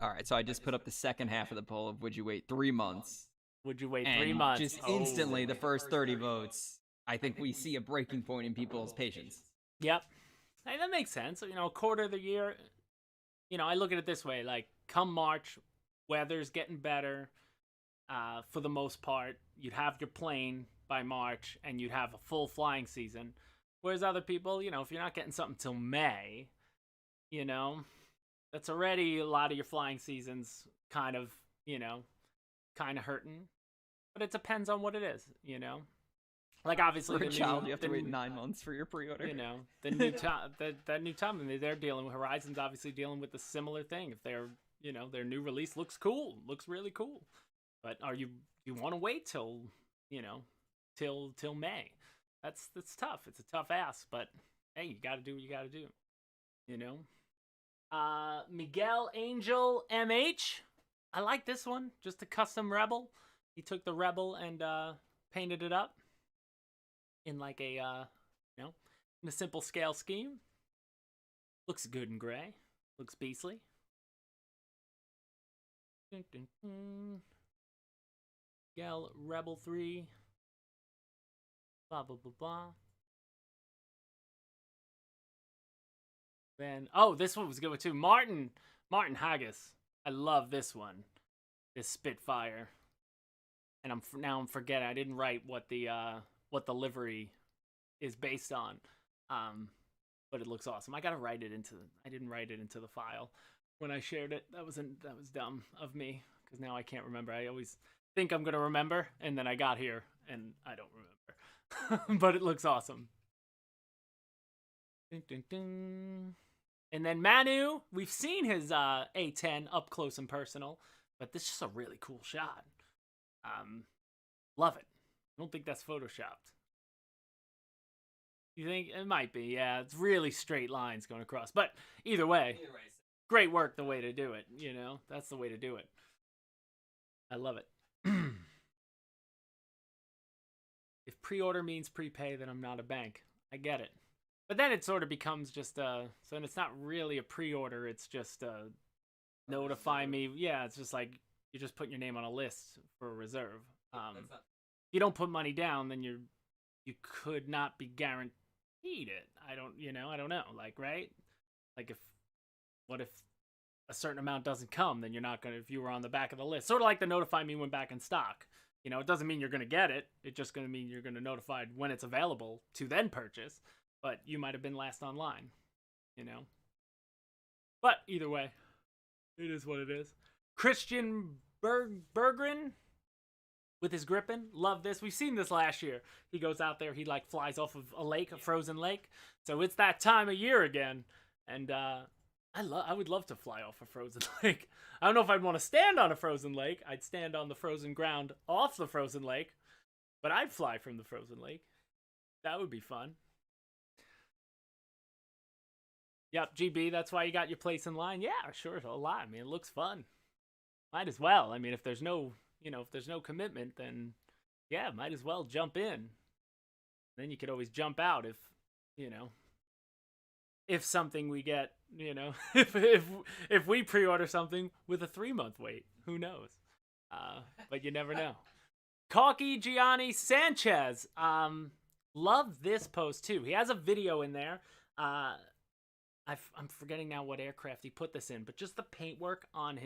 Speaker 2: All right, so I just put up the second half of the poll of would you wait 3 months?
Speaker 1: Would you wait 3 months?
Speaker 2: Just instantly, the first 30 votes, I think we see a breaking point in people's patience.
Speaker 1: Yep. Hey, that makes sense. A quarter of the year, I look at it this way, like come March, weather's getting better for the most part. You'd have your plane by March, and you'd have a full flying season. Whereas other people, if you're not getting something till May, that's already a lot of your flying seasons kind of hurting. But it depends on what it is, Like, obviously,
Speaker 2: for a child, you have to wait 9 months for your pre-order.
Speaker 1: The new that new time, I mean, they're dealing with Horizon's obviously dealing with a similar thing. If their new release looks really cool, but you want to wait till till May? That's tough. It's a tough ask, but hey, you got to do what you got to do. Miguel Angel MH. I like this one. Just a custom Rebel. He took the Rebel and painted it up in like a in a simple scale scheme. Looks good in gray. Looks beastly. Miguel Rebel 3. Blah blah blah blah. Then this one was good too. Martin Haggis. I love this one. This Spitfire. And I'm forgetting. I didn't write what the livery is based on. But it looks awesome. I didn't write it into the file when I shared it. That was dumb of me, because now I can't remember. I always think I'm gonna remember, and then I got here and I don't remember. But it looks awesome. Dun, dun, dun. And then Manu, we've seen his A10 up close and personal, but this is just a really cool shot. Love it. I don't think that's photoshopped. You think it might be? Yeah, it's really straight lines going across. But either way, great work. The way to do it, that's the way to do it. I love it. If pre-order means prepay, then I'm not a bank. I get it. But then it sort of becomes just so it's not really a pre-order. It's just notify me. Yeah, it's just like you're just putting your name on a list for a reserve. You don't put money down, then you could not be guaranteed it. I don't know. Like, right? Like, what if a certain amount doesn't come, then you're not gonna, if you were on the back of the list. Sort of like the notify me when back in stock. It doesn't mean you're gonna get it. It's just gonna mean you're gonna notified when it's available to then purchase. But you might have been last online, But either way, it is what it is. Christian Berggren with his Gripen. Love this. We've seen this last year. He goes out there. He flies off of a lake, a frozen lake. So it's that time of year again. And I would love to fly off a frozen lake. I don't know if I'd want to stand on a frozen lake. I'd stand on the frozen ground off the frozen lake. But I'd fly from the frozen lake. That would be fun. Yep, GB, that's why you got your place in line. Yeah, sure, a lot. I mean, it looks fun. Might as well. I mean, if there's no commitment, then yeah, might as well jump in. Then you could always jump out if something we get, if we pre-order something with a 3-month wait, who knows? But you never know. Cocky Gianni Sanchez. Love this post too. He has a video in there. I'm forgetting now what aircraft he put this in, but just the paintwork on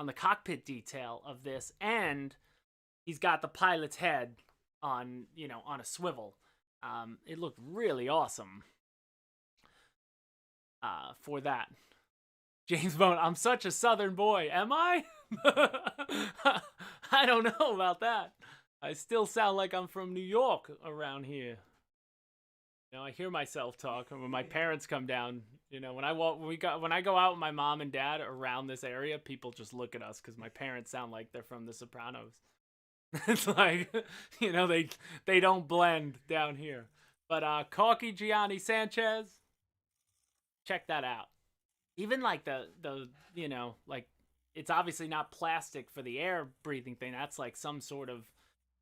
Speaker 1: the cockpit detail of this, and he's got the pilot's head on a swivel. It looked really awesome. For that, James Bone. I'm such a Southern boy, am I? I don't know about that. I still sound like I'm from New York around here. I hear myself talk, and when my parents come down, when I go out with my mom and dad around this area, people just look at us because my parents sound like they're from The Sopranos. It's like, they don't blend down here. But Cocky Gianni Sanchez, check that out. Even like the like, it's obviously not plastic for the air breathing thing. That's like some sort of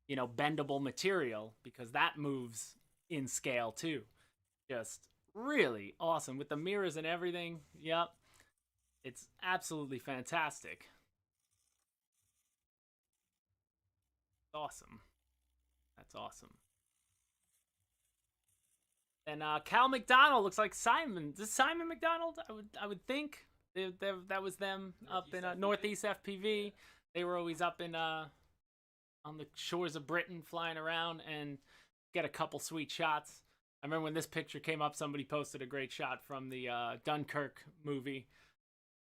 Speaker 1: bendable material, because that moves in scale too. Just really awesome with the mirrors and everything. Yep, it's absolutely fantastic. Awesome. That's awesome. And Cal McDonald looks like Simon. Is this Simon McDonald? I would think that was them up in Northeast FPV. They were always up in on the shores of Britain flying around and get a couple sweet shots. I remember when this picture came up, somebody posted a great shot from the Dunkirk movie.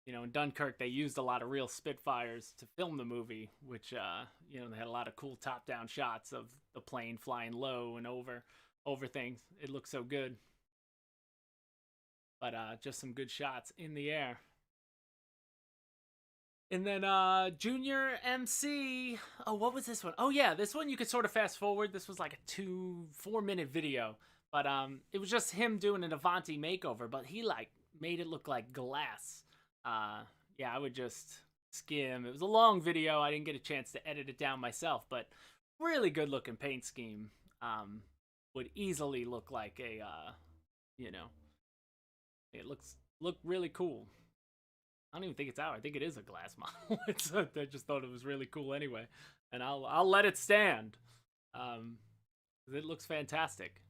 Speaker 1: You know, in Dunkirk, they used a lot of real Spitfires to film the movie, which, you know, they had a lot of cool top-down shots of the plane flying low and over things. It looked so good. But just some good shots in the air. And then Junior MC. Oh, what was this one? Oh, yeah, this one you could sort of fast forward. This was like a 4 minute video. But it was just him doing an Avanti makeover. But he, like, made it look like glass. Yeah, I would just skim. It was a long video. I didn't get a chance to edit it down myself, but really good looking paint scheme. Would easily look like a, you know, it looked really cool. I don't even think it's out. I think it is a glass model. I just thought it was really cool anyway, and I'll let it stand. It looks fantastic.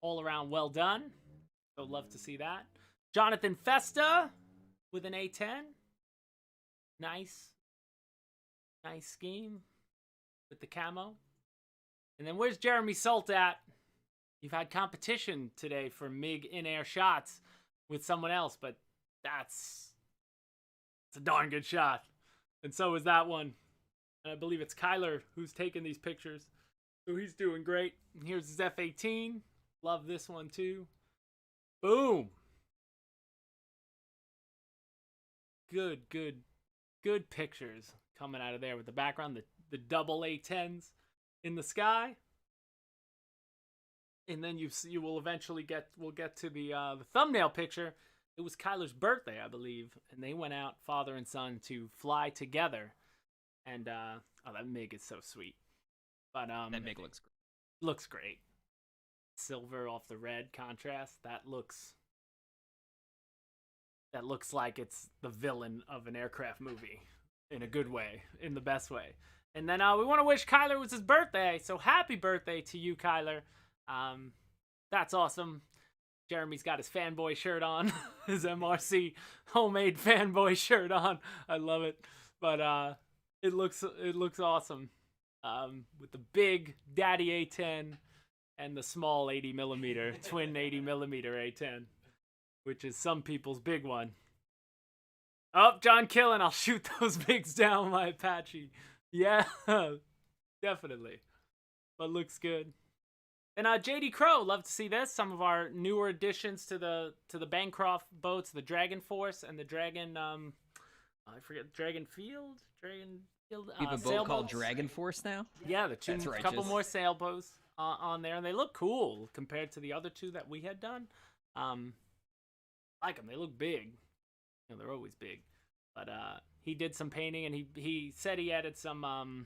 Speaker 1: All around well done. So love to see that. Jonathan Festa with an A10. Nice scheme with the camo. And then where's Jeremy Salt at? You've had competition today for MiG in-air shots with someone else, but it's a darn good shot. And so is that one. And I believe it's Kyler who's taking these pictures. So he's doing great. And here's his F-18. Love this one too. Boom. Good pictures coming out of there with the background, the double A10s in the sky. And then you will eventually we'll get to the thumbnail picture. It was Kyler's birthday, I believe, and they went out, father and son, to fly together. And oh, that MiG is so sweet. But
Speaker 2: that MiG looks great.
Speaker 1: Looks great. Silver off the red contrast. That looks like it's the villain of an aircraft movie in a good way, in the best way. And then we want to wish Kyler, it was his birthday, so happy birthday to you, Kyler. That's awesome. Jeremy's got his fanboy shirt on, his MRC homemade fanboy shirt on. I love it. But it looks awesome. With the big daddy A10 and the small 80mm, twin 80mm A10. Which is some people's big one. Oh, John Killen, I'll shoot those bigs down with my Apache. Yeah, definitely. But looks good. And JD Crow, love to see this. Some of our newer additions to the Bancroft boats, the Dragon Force and the Dragon, I forget, Dragon Field?
Speaker 2: We have a boat called Dragon Force now?
Speaker 1: Yeah, a couple more sailboats on there, and they look cool compared to the other two that we had done. Like them. They look big. You know, they're always big. But he did some painting, and he said he added some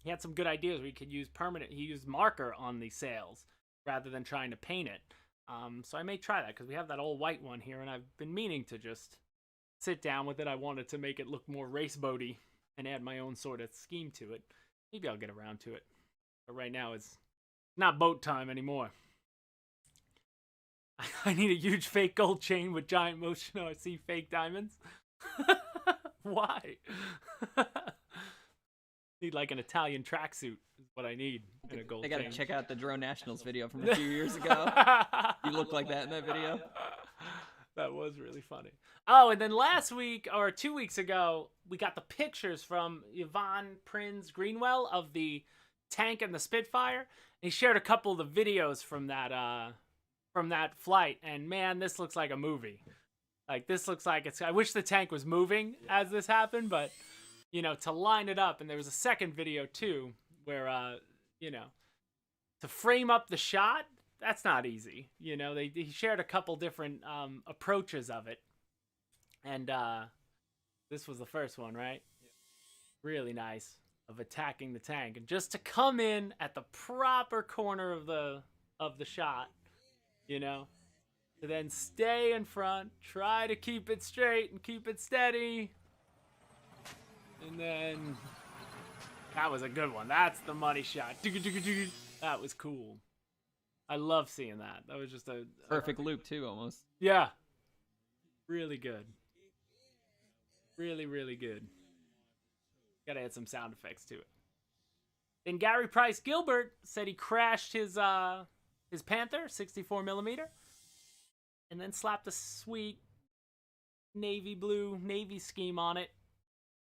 Speaker 1: he had some good ideas where he could use he used marker on the sails rather than trying to paint it. So I may try that because we have that old white one here, and I've been meaning to just sit down with it. I wanted to make it look more race boaty and add my own sort of scheme to it. Maybe I'll get around to it. But right now it's not boat time anymore. I need a huge fake gold chain with giant motion RC fake diamonds. Why? Need like an Italian tracksuit is what I need in a gold chain.
Speaker 2: They gotta check out the Drone Nationals video from a few years ago. You look like that in that video.
Speaker 1: That was really funny. Oh, and then last week, or 2 weeks ago, we got the pictures from Yvonne Prinz Greenwell of the tank and the Spitfire. And he shared a couple of the videos from that flight, and man, this looks like a movie. Like, this looks like it's... I wish the tank was moving as this happened, but, you know, to line it up, and there was a second video, too, where, you know, to frame up the shot, that's not easy. You know, he shared a couple different approaches of it, and this was the first one, right? Yeah. Really nice, of attacking the tank, and just to come in at the proper corner of the shot, you know, to then stay in front, try to keep it straight and keep it steady. And then that was a good one. That's the money shot. That was cool. I love seeing that. That was just a
Speaker 2: perfect loop too, almost.
Speaker 1: Yeah. Really good. Really, really good. Gotta add some sound effects to it. Then Gary Price Gilbert said he crashed his Panther 64 millimeter, and then slapped a sweet navy blue navy scheme on it.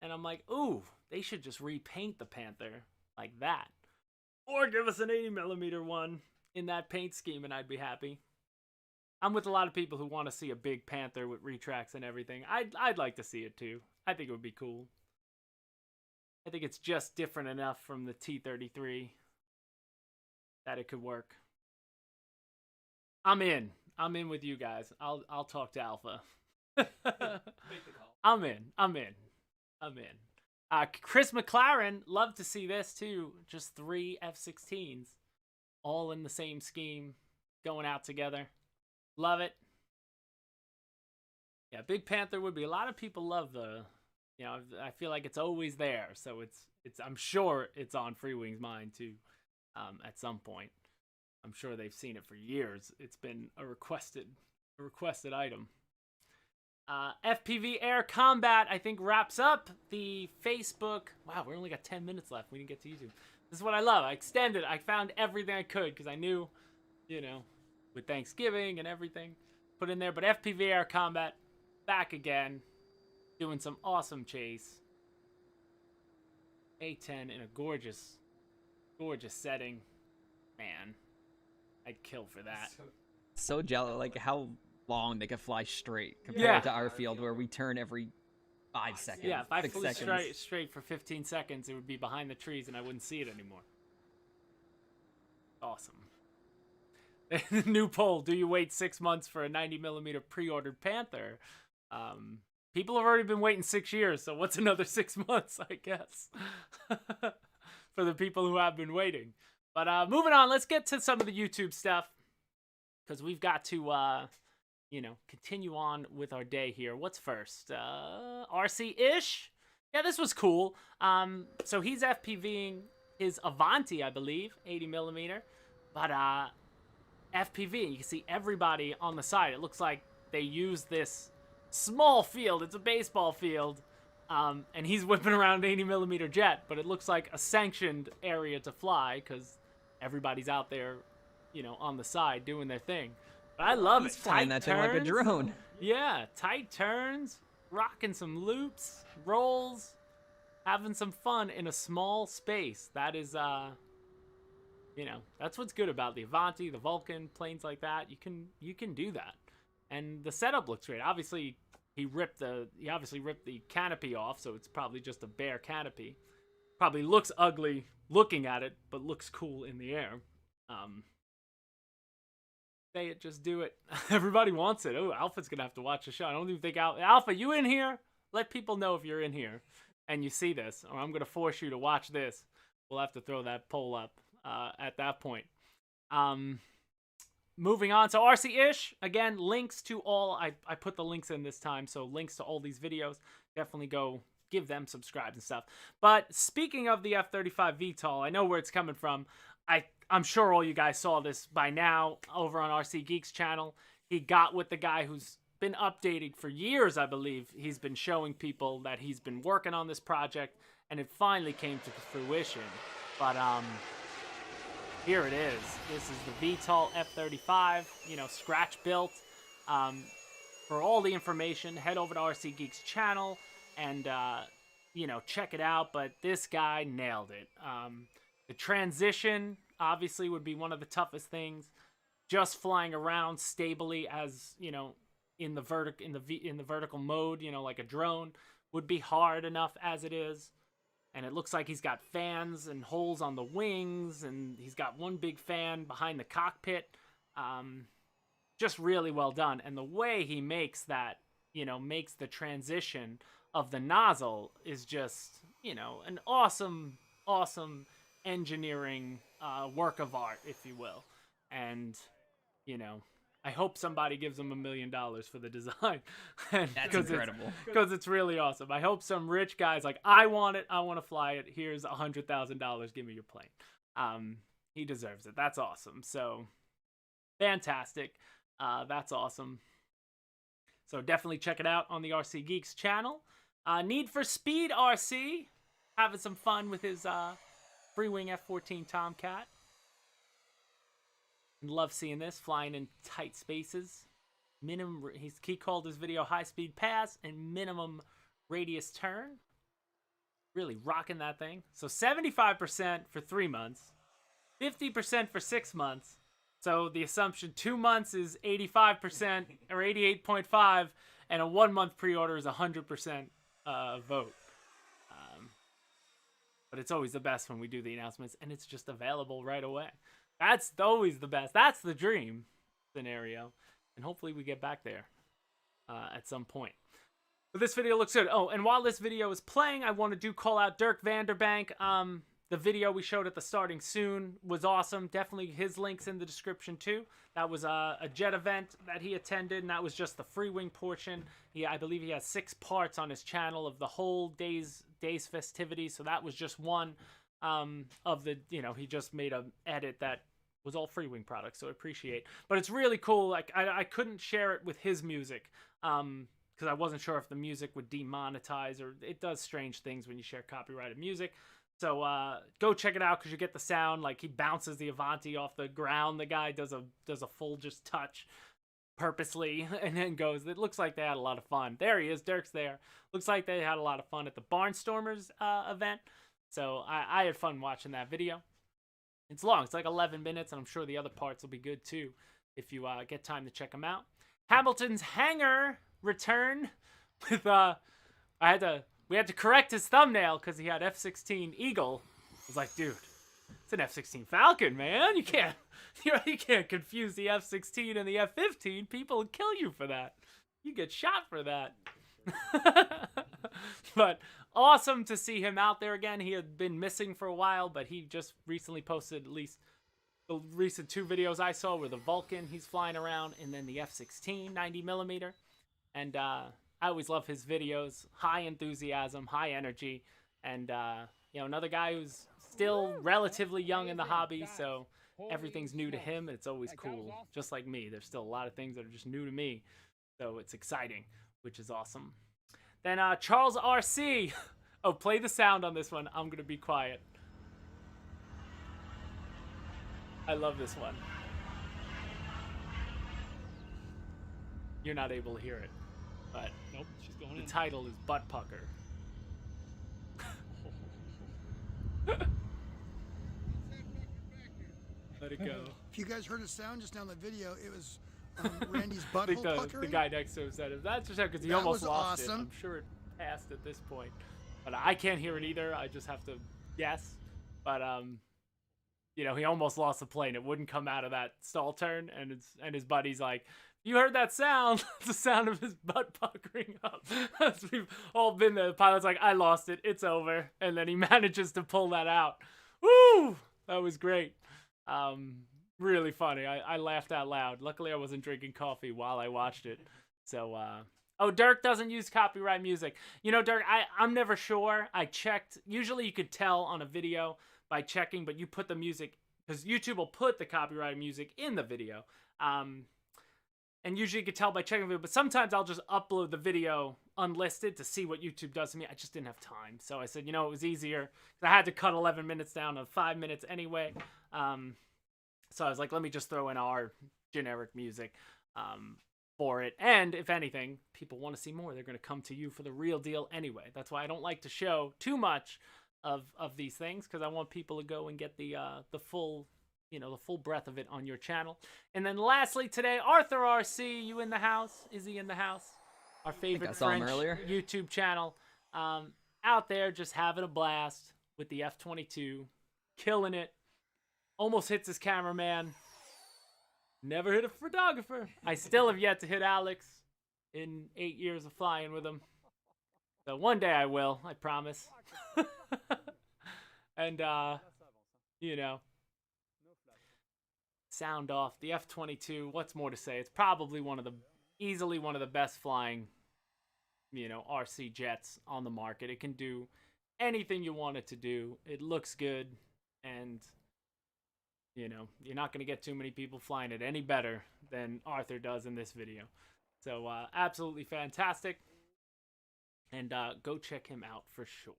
Speaker 1: And I'm like, ooh, they should just repaint the Panther like that, or give us an 80 millimeter one in that paint scheme, and I'd be happy. I'm with a lot of people who want to see a big Panther with retracts and everything. I'd like to see it too. I think it would be cool. I think it's just different enough from the T-33 that it could work. I'm in. I'm in with you guys. I'll talk to Alpha.
Speaker 3: Make the call.
Speaker 1: I'm in. Chris McLaren, love to see this too. Just 3 F-16s, all in the same scheme, going out together. Love it. Yeah, Big Panther would be. A lot of people love the, you know, I feel like it's always there. So it's. I'm sure it's on Free Wing's mind too, at some point. I'm sure they've seen it for years. It's been a requested item. FPV Air Combat, I think, wraps up the Facebook. Wow, we only got 10 minutes left. We didn't get to YouTube. This is what I love. I extended. I found everything I could because I knew, you know, with Thanksgiving and everything, put in there. But FPV Air Combat, back again, doing some awesome chase. A10 in a gorgeous, gorgeous setting. Man, I'd kill for that.
Speaker 2: So jealous, like how long they could fly straight compared to our field where we turn every 5 seconds.
Speaker 1: Yeah, if I
Speaker 2: 6
Speaker 1: flew
Speaker 2: seconds.
Speaker 1: straight for 15 seconds, it would be behind the trees and I wouldn't see it anymore. Awesome. New poll, do you wait 6 months for a 90mm pre-ordered Panther? People have already been waiting 6 years, so what's another 6 months, I guess, for the people who have been waiting. But moving on, let's get to some of the YouTube stuff, because we've got to, you know, continue on with our day here. What's first? RC-ish? Yeah, this was cool. So he's FPVing his Avanti, I believe, 80mm. But FPV, you can see everybody on the side. It looks like they use this small field. It's a baseball field. And he's whipping around an 80mm jet, but it looks like a sanctioned area to fly because everybody's out there, you know, on the side doing their thing. But I love it.
Speaker 2: Flying that thing like a drone.
Speaker 1: Yeah, tight turns, rocking some loops, rolls, having some fun in a small space. That is, you know, that's what's good about the Avanti, the Vulcan, planes like that. You can do that, and the setup looks great. Obviously, he obviously ripped the canopy off, so it's probably just a bare canopy. Probably looks ugly looking at it, but looks cool in the air. Say it, just do it. Everybody wants it. Oh, Alpha's gonna have to watch the show. I don't even think Alpha, you in here? Let people know if you're in here and you see this, or I'm gonna force you to watch this. We'll have to throw that poll up at that point. Moving on, so RC-ish, again, links to all, I put the links in this time, so links to all these videos. Definitely go give them subscribe and stuff. But speaking of the F-35 VTOL, I know where it's coming from. I'm sure all you guys saw this by now over on RC Geeks channel. He got with the guy who's been updating for years, I believe. He's been showing people that he's been working on this project, and it finally came to fruition. But here it is. This is the VTOL F-35, you know, scratch built. For all the information, head over to RC Geeks channel and, you know, check it out. But this guy nailed it. The transition obviously would be one of the toughest things. Just flying around stably, as you know, in the vertical mode, you know, like a drone, would be hard enough as it is. And it looks like he's got fans and holes on the wings, and he's got one big fan behind the cockpit. Just really well done. And the way he makes that, you know, makes the transition of the nozzle is just, you know, an awesome, awesome engineering work of art, if you will. And, you know, I hope somebody gives him $1 million for the design.
Speaker 2: That's incredible.
Speaker 1: Because it's really awesome. I hope some rich guy's like, I want it. I want to fly it. Here's $100,000. Give me your plane. He deserves it. That's awesome. So, fantastic. That's awesome. So, definitely check it out on the RC Geeks channel. Need for Speed RC. Having some fun with his Freewing F-14 Tomcat. Love seeing this, flying in tight spaces. He called his video high speed pass and minimum radius turn. Really rocking that thing. So 75% for 3 months, 50% for 6 months. So the assumption 2 months is 85% or 88.5, and a 1 month pre-order is 100% vote. But it's always the best when we do the announcements and it's just available right away. That's always the best. That's the dream scenario. And hopefully we get back there at some point. But this video looks good. Oh, and while this video is playing, I want to call out Dirk Vanderbank. The video we showed at the starting soon was awesome. Definitely his link's in the description too. That was a jet event that he attended, and that was just the free wing portion. I believe he has 6 parts on his channel of the whole day's festivities. So that was just one of the, he just made an edit that was all free wing products, so I appreciate. But it's really cool. Like I couldn't share it with his music because I wasn't sure if the music would demonetize, or it does strange things when you share copyrighted music. So go check it out because you get the sound. Like he bounces the Avanti off the ground. The guy does a full just touch purposely and then goes. It looks like they had a lot of fun. There he is. Dirk's there. Looks like they had a lot of fun at the Barnstormers event. So I had fun watching that video. It's long. It's like 11 minutes, and I'm sure the other parts will be good too if you get time to check them out. Hamilton's Hangar return with we had to correct his thumbnail because he had F-16 Eagle. I was like, dude, it's an F-16 Falcon, man. You can't confuse the F-16 and the F-15. People will kill you for that. You get shot for that. But awesome to see him out there again. He had been missing for a while, but he just recently posted, at least the recent 2 videos I saw, were the Vulcan he's flying around, and then the F-16 90mm. And I always love his videos. High enthusiasm, high energy, and another guy who's still relatively young in the hobby, so everything's new to him. It's always cool. Just like me, there's still a lot of things that are just new to me, so it's exciting, which is awesome. Then Charles RC. Oh, play the sound on this one. I'm gonna be quiet. I love this one. You're not able to hear it, but
Speaker 3: Nope, she's going
Speaker 1: the
Speaker 3: in.
Speaker 1: title is Butt Pucker. Let it go.
Speaker 4: If you guys heard a sound just now in the video, it was Randy's
Speaker 1: I think
Speaker 4: butthole
Speaker 1: the
Speaker 4: puckering.
Speaker 1: guy next to him said it. That's just because he
Speaker 4: That
Speaker 1: almost
Speaker 4: was
Speaker 1: lost it.
Speaker 4: awesome.
Speaker 1: I'm sure it passed at this point, but I can't hear it either. I just have to guess. But he almost lost the plane. It wouldn't come out of that stall turn, and his buddy's like, "You heard that sound? It's the sound of his butt puckering up." We've all been there. The pilot's like, "I lost it. It's over," and then he manages to pull that out. Woo! That was great. Really funny. I laughed out loud. Luckily, I wasn't drinking coffee while I watched it. So, Dirk doesn't use copyright music. Dirk, I'm never sure. I checked. Usually you could tell on a video by checking, but you put the music, because YouTube will put the copyright music in the video. And usually you could tell by checking the video, but sometimes I'll just upload the video unlisted to see what YouTube does to me. I just didn't have time. So I said, it was easier. I had to cut 11 minutes down to 5 minutes anyway. So I was like, let me just throw in our generic music for it. And if anything, people want to see more. They're going to come to you for the real deal anyway. That's why I don't like to show too much of these things, because I want people to go and get the full, the full breadth of it on your channel. And then lastly today, Arthur RC, you in the house? Is he in the house? Our favorite French YouTube channel. Out there just having a blast with the F-22, killing it. Almost hits his cameraman. Never hit a photographer. I still have yet to hit Alex in 8 years of flying with him. So one day I will, I promise. And, sound off. The F-22, what's more to say? It's probably easily one of the best flying, RC jets on the market. It can do anything you want it to do. It looks good, and you're not going to get too many people flying it any better than Arthur does in this video. So absolutely fantastic. And go check him out for sure.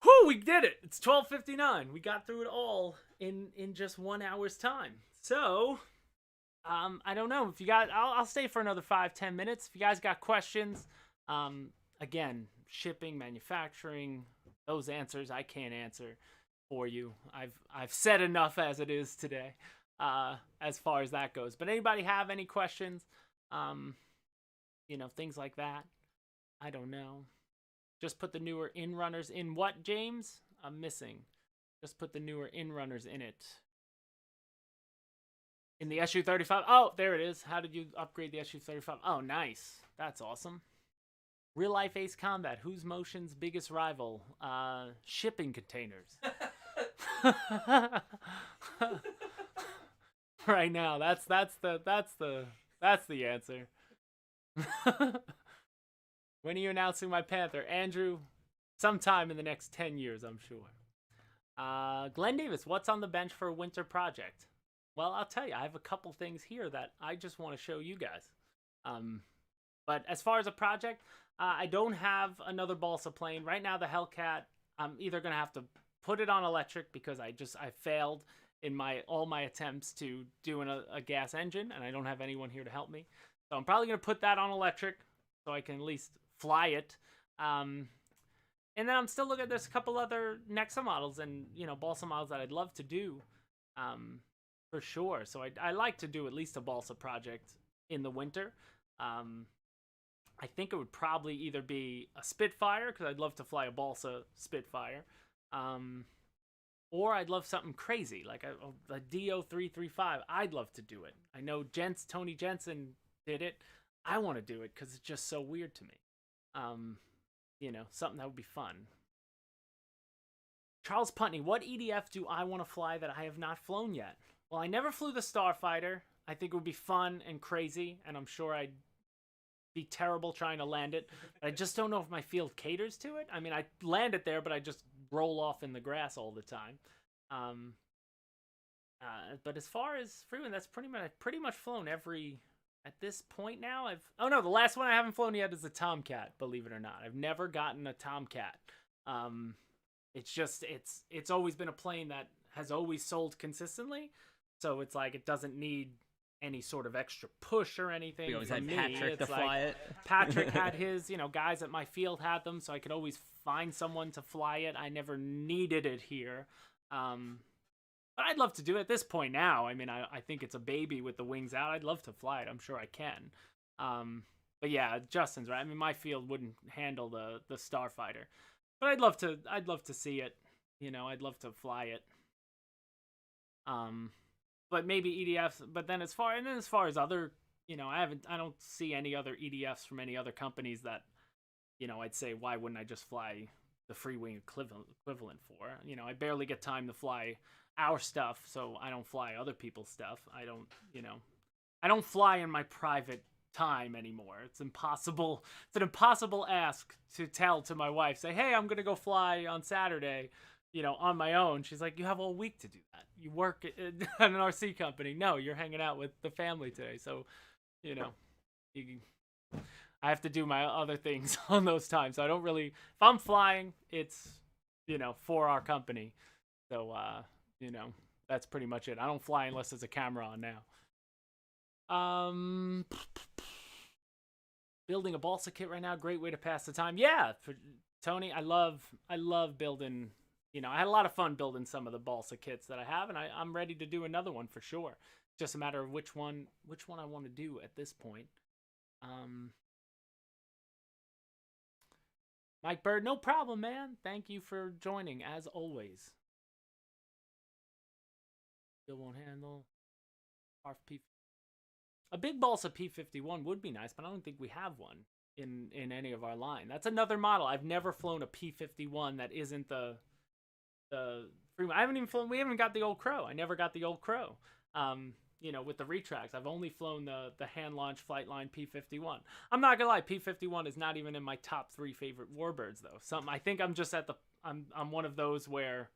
Speaker 1: Whew, we did it. It's 12:59. We got through it all in just 1 hour's time. So, I don't know if you guys. I'll stay for another 5-10 minutes. If you guys got questions, again, shipping, manufacturing, those answers I can't answer for you. I've said enough as it is today, as far as that goes. But anybody have any questions? Things like that. I don't know. Just put the newer in runners in what, James? I'm missing. Just put the newer in runners in it. In the SU-35. Oh, there it is. How did you upgrade the SU-35? Oh, nice. That's awesome. Real life Ace Combat. Who's Motion's biggest rival? Shipping containers. Right now, that's the answer. When are you announcing my Panther? Andrew, sometime in the next 10 years, I'm sure. Glenn Davis, what's on the bench for a winter project? Well, I'll tell you, I have a couple things here that I just want to show you guys. But as far as a project, I don't have another balsa plane. Right now, the Hellcat, I'm either going to have to put it on electric because I failed in all my attempts to do a gas engine, and I don't have anyone here to help me. So I'm probably going to put that on electric so I can at least fly it. And then I'm still looking at there's a couple other Nexa models and, balsa models that I'd love to do for sure. So I like to do at least a balsa project in the winter. I think it would probably either be a Spitfire, because I'd love to fly a balsa Spitfire, or I'd love something crazy, like a DO335. I'd love to do it. I know Tony Jensen did it. I want to do it because it's just so weird to me. Something that would be fun. Charles Putney, what EDF do I want to fly that I have not flown yet? Well, I never flew the Starfighter. I think it would be fun and crazy, and I'm sure I'd be terrible trying to land it. But I just don't know if my field caters to it. I mean, I land it there, but I just roll off in the grass all the time. But as far as Freeman, that's I've pretty much flown every. At this point now, the last one I haven't flown yet is the Tomcat, believe it or not. I've never gotten a Tomcat. It's always been a plane that has always sold consistently. So it's like it doesn't need any sort of extra push or anything.
Speaker 2: We always
Speaker 1: had
Speaker 2: Patrick to fly it.
Speaker 1: Patrick had his, guys at my field had them, so I could always find someone to fly it. I never needed it here. But I'd love to do it at this point now. I mean, I think it's a baby with the wings out. I'd love to fly it. I'm sure I can. But yeah, Justin's right. I mean, my field wouldn't handle the Starfighter. But I'd love to see it. I'd love to fly it. But maybe EDFs. But then as far as other, I don't see any other EDFs from any other companies that, I'd say, why wouldn't I just fly the free wing equivalent for? I barely get time to fly our stuff, so I don't fly other people's stuff. I don't fly in my private time anymore. It's impossible. It's an impossible ask to tell to my wife, say, hey, I'm gonna go fly on Saturday, on my own. She's like, you have all week to do that. You work at an RC company. No, you're hanging out with the family today. So, I have to do my other things on those times. So I don't really, if I'm flying, it's, for our company. So, that's pretty much it. I don't fly unless there's a camera on now. Building a balsa kit right now, great way to pass the time. Yeah, Tony, I love building. I had a lot of fun building some of the balsa kits that I have, and I'm ready to do another one for sure. Just a matter of which one I want to do at this point. Mike Bird, no problem, man. Thank you for joining as always. Still won't handle. A big balsa P51 would be nice, but I don't think we have one in any of our line. That's another model. I've never flown a P51 that isn't the free. I haven't even flown. We haven't got the old Crow. I never got the old Crow. With the retracts, I've only flown the hand launch Flightline P51. I'm not gonna lie, P51 is not even in my top 3 favorite warbirds though. I think I'm just I'm one of those where,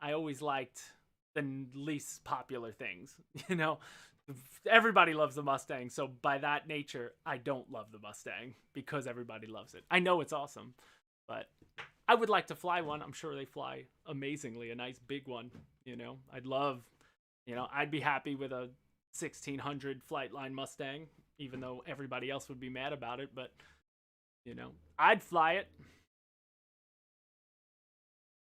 Speaker 1: I always liked the least popular things. Everybody loves the Mustang, so by that nature, I don't love the Mustang because everybody loves it. I know it's awesome, but I would like to fly one. I'm sure they fly amazingly. A nice big one, I'd love, I'd be happy with a 1600 Flightline Mustang, even though everybody else would be mad about it, but, I'd fly it.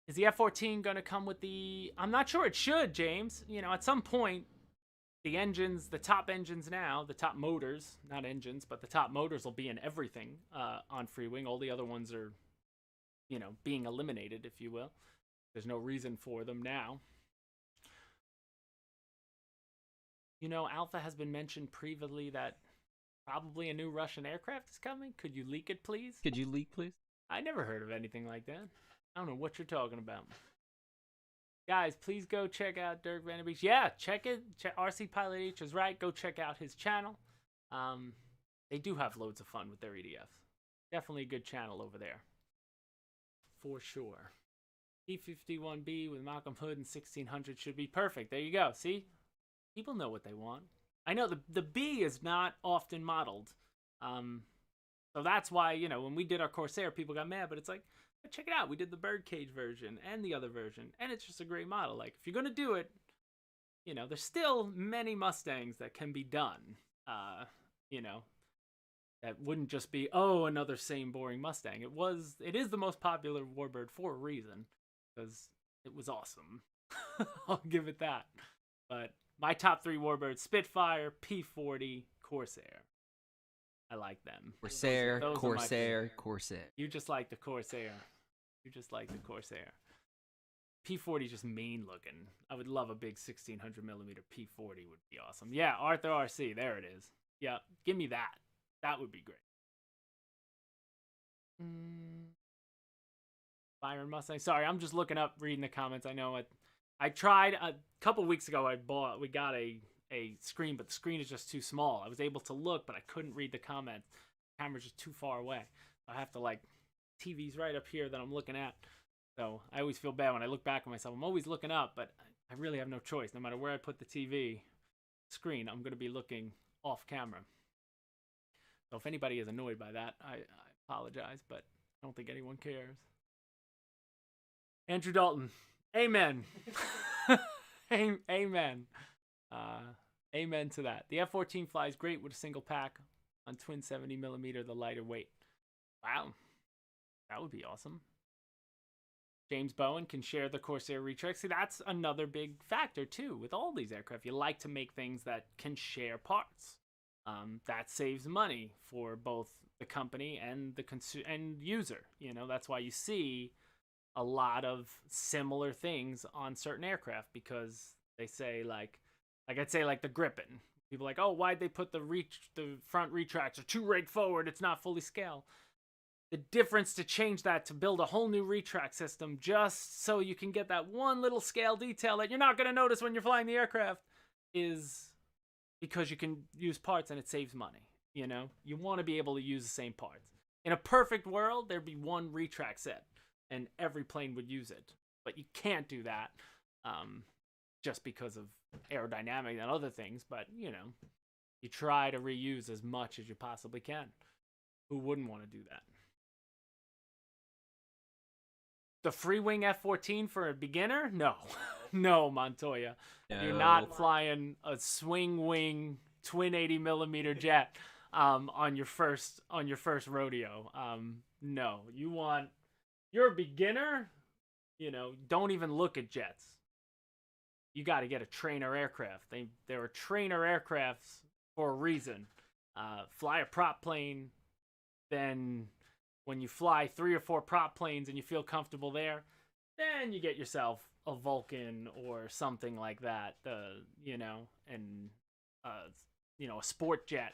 Speaker 1: Is the F-14 going to come with the... I'm not sure it should, James. At some point, the engines, the top engines now, the top motors, not engines, but the top motors will be in everything on Freewing. All the other ones are, being eliminated, if you will. There's no reason for them now. Alpha has been mentioned previously that probably a new Russian aircraft is coming. Could you leak it, please?
Speaker 2: Could you leak, please?
Speaker 1: I never heard of anything like that. I don't know what you're talking about. Guys, please go check out Dirk Vanderbeek's. Yeah, check it. RC Pilot H is right. Go check out his channel. They do have loads of fun with their EDFs. Definitely a good channel over there. For sure. P-51B with Malcolm Hood and 1600 should be perfect. There you go. See? People know what they want. I know the B is not often modeled. So that's why, when we did our Corsair, people got mad. But it's like, check it out. We did the birdcage version and the other version. And it's just a great model. Like, if you're going to do it, there's still many Mustangs that can be done. That wouldn't just be, another same boring Mustang. It is the most popular warbird for a reason. Because it was awesome. I'll give it that. But my top 3 warbirds, Spitfire, P-40, Corsair. I like them.
Speaker 2: Corsair.
Speaker 1: You just like the Corsair. P-40 is just mean looking. I would love a big 1600 millimeter P-40 would be awesome. Yeah, Arthur RC, there it is. Yeah, give me that. That would be great. Byron Mustang. Sorry, I'm just looking up, reading the comments. I know I tried a couple weeks ago. We got a screen, but the screen is just too small. I was able to look, but I couldn't read the comments. The camera's just too far away. I have to TV's right up here that I'm looking at. So I always feel bad when I look back at myself. I'm always looking up, but I really have no choice. No matter where I put the TV screen, I'm going to be looking off camera. So if anybody is annoyed by that, I apologize, but I don't think anyone cares. Andrew Dalton, amen. Amen. Amen to that. The F-14 flies great with a single pack on twin 70mm, the lighter weight. Wow. That would be awesome. James Bowen can share the Corsair retract. See, that's another big factor, too, with all these aircraft. You like to make things that can share parts. That saves money for both the company and the and user. That's why you see a lot of similar things on certain aircraft, because they say, I'd say the Gripen. People are like, oh, why'd they put the front retractor too right forward? It's not fully scale. The difference to change that to build a whole new retract system just so you can get that one little scale detail that you're not going to notice when you're flying the aircraft is because you can use parts and it saves money. You want to be able to use the same parts. In a perfect world, there'd be one retract set and every plane would use it. But you can't do that just because of aerodynamic and other things. But, you try to reuse as much as you possibly can. Who wouldn't want to do that? The free wing F-14 for a beginner? No. No, Montoya. No. You're not flying a swing wing twin 80mm jet on your first rodeo. No. You're a beginner, don't even look at jets. You got to get a trainer aircraft. There are trainer aircrafts for a reason. Fly a prop plane, then when you fly 3 or 4 prop planes and you feel comfortable there, then you get yourself a Vulcan or something like that, and a sport jet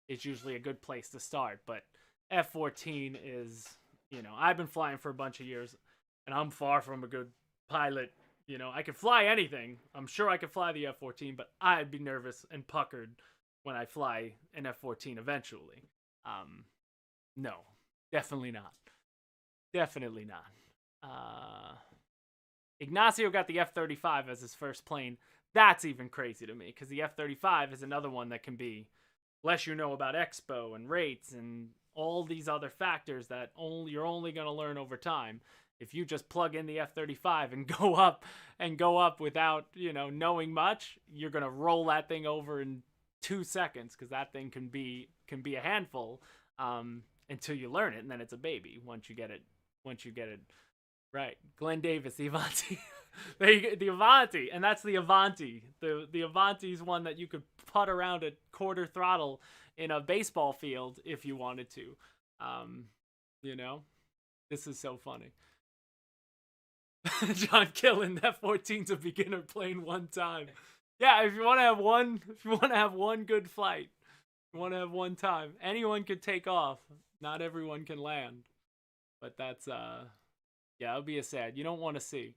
Speaker 1: is usually a good place to start. But F-14 is, I've been flying for a bunch of years, and I'm far from a good pilot. I could fly anything. I'm sure I could fly the F-14, but I'd be nervous and puckered when I fly an F-14 eventually. No. Definitely not. Definitely not. Ignacio got the F-35 as his first plane. That's even crazy to me, because the F-35 is another one that can be, less you know about expo and rates and all these other factors that you're only going to learn over time. If you just plug in the F-35 and go up without, knowing much, you're going to roll that thing over in 2 seconds, because that thing can be a handful until you learn it, and then it's a baby once you get it right. Glenn Davis, the Avanti. The Avanti, and that's the Avanti. The Avanti is one that you could putt around at quarter throttle in a baseball field if you wanted to. This is so funny. John Killen, F-14's a beginner plane one time. Yeah, if you want to have one good flight, you want to have one time. Anyone could take off. Not everyone can land. But that's it would be a sad. You don't want to see.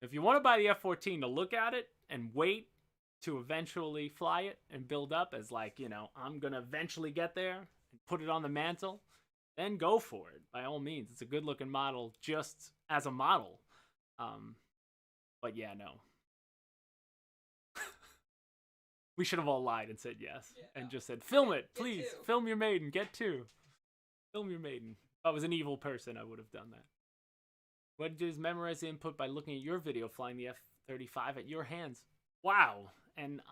Speaker 1: If you want to buy the F-14 to look at it and wait to eventually fly it and build up as I'm going to eventually get there and put it on the mantle, then go for it. By all means, it's a good looking model just as a model. But yeah, no. We should have all lied and said yes. Yeah, and just said, film it, please. Film your maiden. Get 2. Film your maiden. If I was an evil person, I would have done that. What is memorize the input by looking at your video flying the F-35 at your hands? Wow. And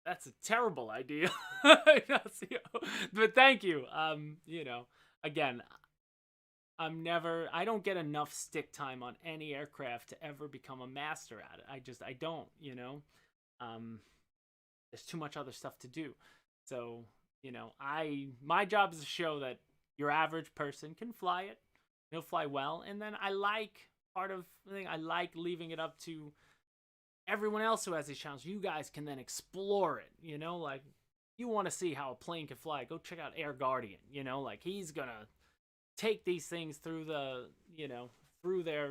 Speaker 1: that's a terrible idea. But thank you. Again, I don't get enough stick time on any aircraft to ever become a master at it. I don't, there's too much other stuff to do. So, my job is to show that your average person can fly it. He'll fly well. And then I like leaving it up to everyone else who has these challenges. You guys can then explore it, you want to see how a plane can fly. Go check out Air Guardian, he's going to take these things through through their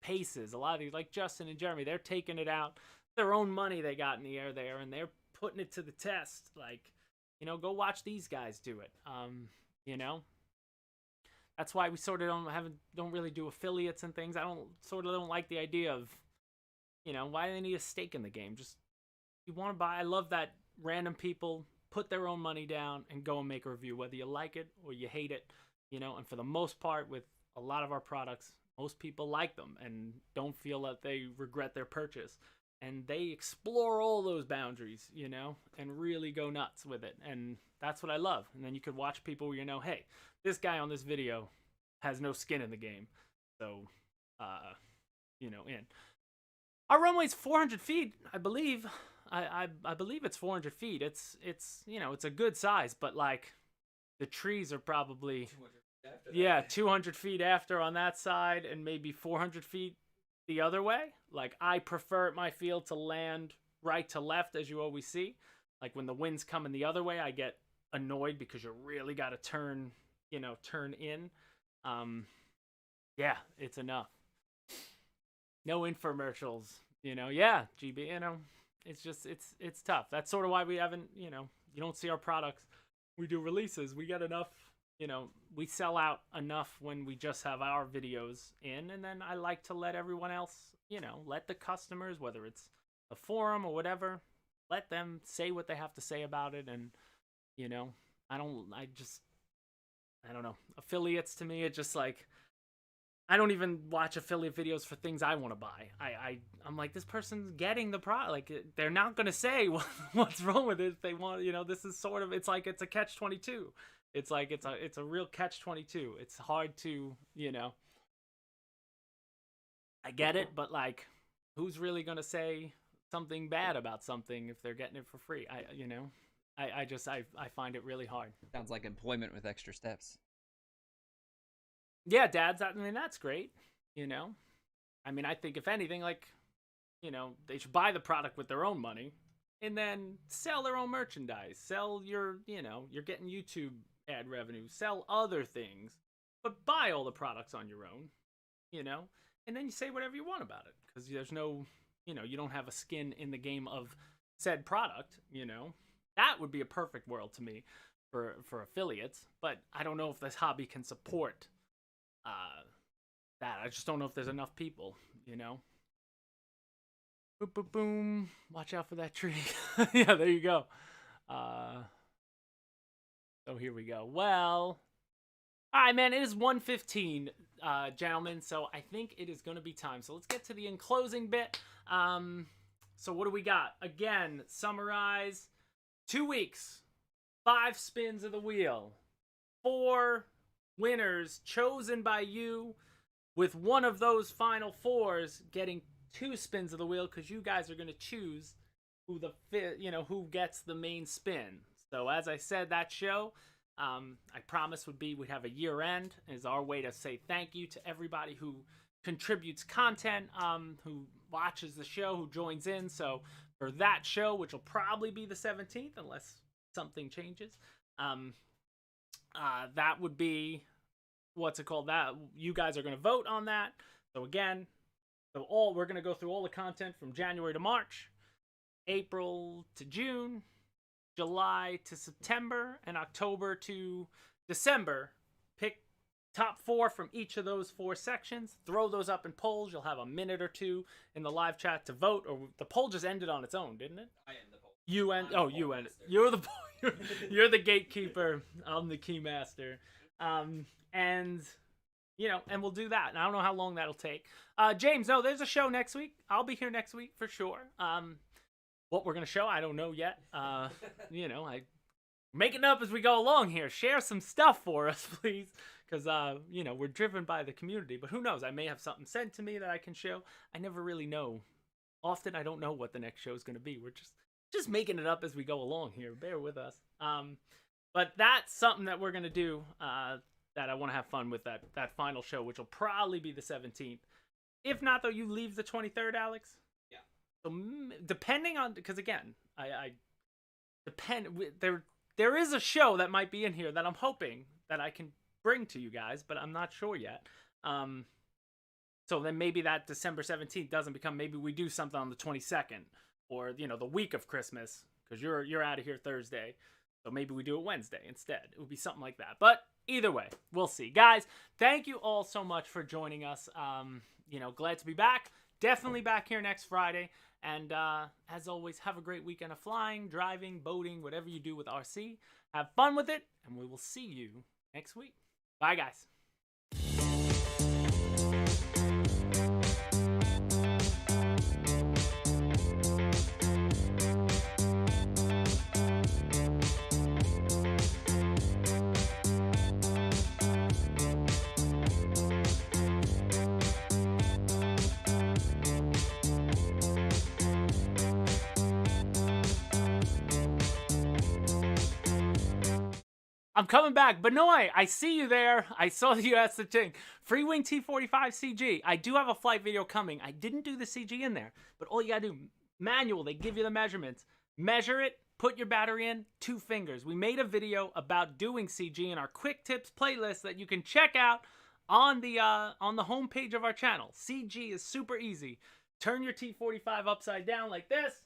Speaker 1: paces. A lot of these, like Justin and Jeremy, they're taking it out. Their own money they got in the air there, and they're putting it to the test. Go watch these guys do it. That's why we sort of don't really do affiliates and things. I don't like the idea of, why do they need a stake in the game? Just, you want to buy. I love that random people put their own money down and go and make a review, whether you like it or you hate it, and for the most part with a lot of our products, most people like them and don't feel that they regret their purchase. And they explore all those boundaries, and really go nuts with it. And that's what I love. And then you could watch people where hey, this guy on this video has no skin in the game. So, in. Our runway's 400 feet, I believe. I believe it's 400 feet. It's a good size, but the trees are probably 200 feet after on that side, and maybe 400 feet the other way. I prefer my field to land right to left, as you always see. When the wind's coming the other way, I get annoyed because you really got to turn in. It's enough. No infomercials, GB, it's just, it's tough. That's sort of why we haven't, you don't see our products. We do releases. We get enough, we sell out enough when we just have our videos in, and then I like to let everyone else, let the customers, whether it's a forum or whatever, let them say what they have to say about it. And, I don't know. Affiliates, to me, it's just I don't even watch affiliate videos for things I want to buy. I'm like, this person's getting the product. They're not going to say what's wrong with it if they want, this is sort of, it's a catch-22. It's a real catch-22. It's hard to, I get it, but who's really going to say something bad about something if they're getting it for free? I find it really hard.
Speaker 2: Sounds like employment with extra steps.
Speaker 1: Yeah, dads, that's great, I think if anything, they should buy the product with their own money and then sell their own merchandise, sell you're getting YouTube ad revenue, sell other things, but buy all the products on your own, and then you say whatever you want about it, because there's no, you don't have a skin in the game of said product, that would be a perfect world to me for affiliates, but I don't know if this hobby can support that. I just don't know if there's enough people, Boom, boom, boom. Watch out for that tree. Yeah, there you go. So here we go. Well, All right, man, it is 1:15, gentlemen, so I think it is going to be time. So let's get to the enclosing bit. So what do we got? Again, summarize. 2 weeks, 5 spins of the wheel, 4 winners chosen by you, with one of those final 4s getting 2 spins of the wheel, because you guys are going to choose who who gets the main spin. So as I said, that show, I promised we'd have a year end as our way to say thank you to everybody who contributes content, who watches the show, who joins in. So for that show, which will probably be the 17th unless something changes, that would be, what's it called? That you guys are going to vote on that. So again, we're going to go through all the content from January to March, April to June, July to September, and October to December. Pick top 4 from each of those 4 sections. Throw those up in polls. You'll have a minute or 2 in the live chat to vote. Or the poll just ended on its own, didn't it?
Speaker 3: I end the poll.
Speaker 1: You end. Oh, you end it. You're the gatekeeper. I'm the keymaster. And we'll do that. And I don't know how long that'll take. James, no, there's a show next week. I'll be here next week for sure. What we're going to show, I don't know yet. I make it up as we go along here. Share some stuff for us, please. Because, we're driven by the community. But who knows? I may have something sent to me that I can show. I never really know. Often I don't know what the next show is going to be. We're just making it up as we go along here. Bear with us. But that's something that we're going to do that I want to have fun with, that final show, which will probably be the 17th. If not, though, you leave the 23rd, Alex? So depending on, because again, there is a show that might be in here that I'm hoping that I can bring to you guys, but I'm not sure yet. So then maybe that December 17th doesn't become, maybe we do something on the 22nd, or the week of Christmas, because you're out of here Thursday. So maybe we do it Wednesday instead. It would be something like that. But either way, we'll see. Guys, thank you all so much for joining us. Glad to be back. Definitely back here next Friday. And as always, have a great weekend of flying, driving, boating, whatever you do with RC. Have fun with it, and we will see you next week. Bye, guys. I'm coming back. Benoit, I see you there. I saw you asked the thing. Freewing T45 CG. I do have a flight video coming. I didn't do the CG in there, but all you gotta do, manual, they give you the measurements. Measure it, put your battery in, 2 fingers. We made a video about doing CG in our quick tips playlist that you can check out on the homepage of our channel. CG is super easy. Turn your T45 upside down like this.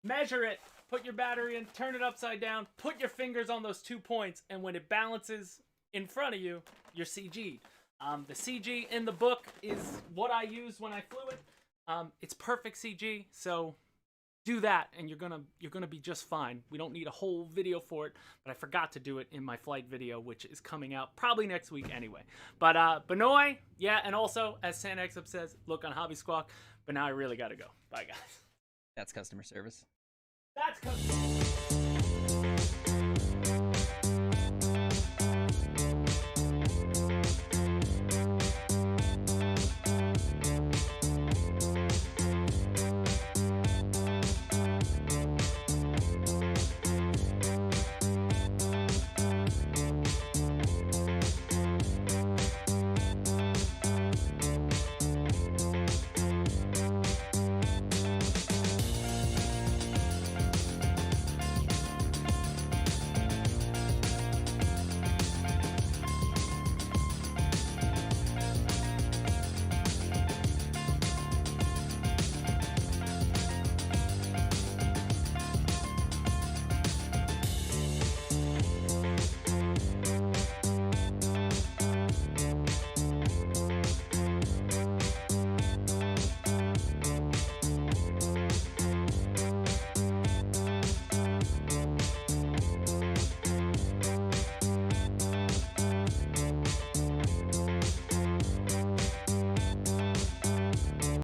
Speaker 1: Measure it. Put your battery in, turn it upside down, put your fingers on those 2 points, and when it balances in front of you, you're CG'd. The CG in the book is what I used when I flew it. It's perfect CG, so do that, and you're gonna be just fine. We don't need a whole video for it, but I forgot to do it in my flight video, which is coming out probably next week anyway. But Benoit, yeah, and also as SantXup says, look on Hobby Squawk. But now I really gotta go. Bye, guys.
Speaker 2: That's customer service.
Speaker 1: That's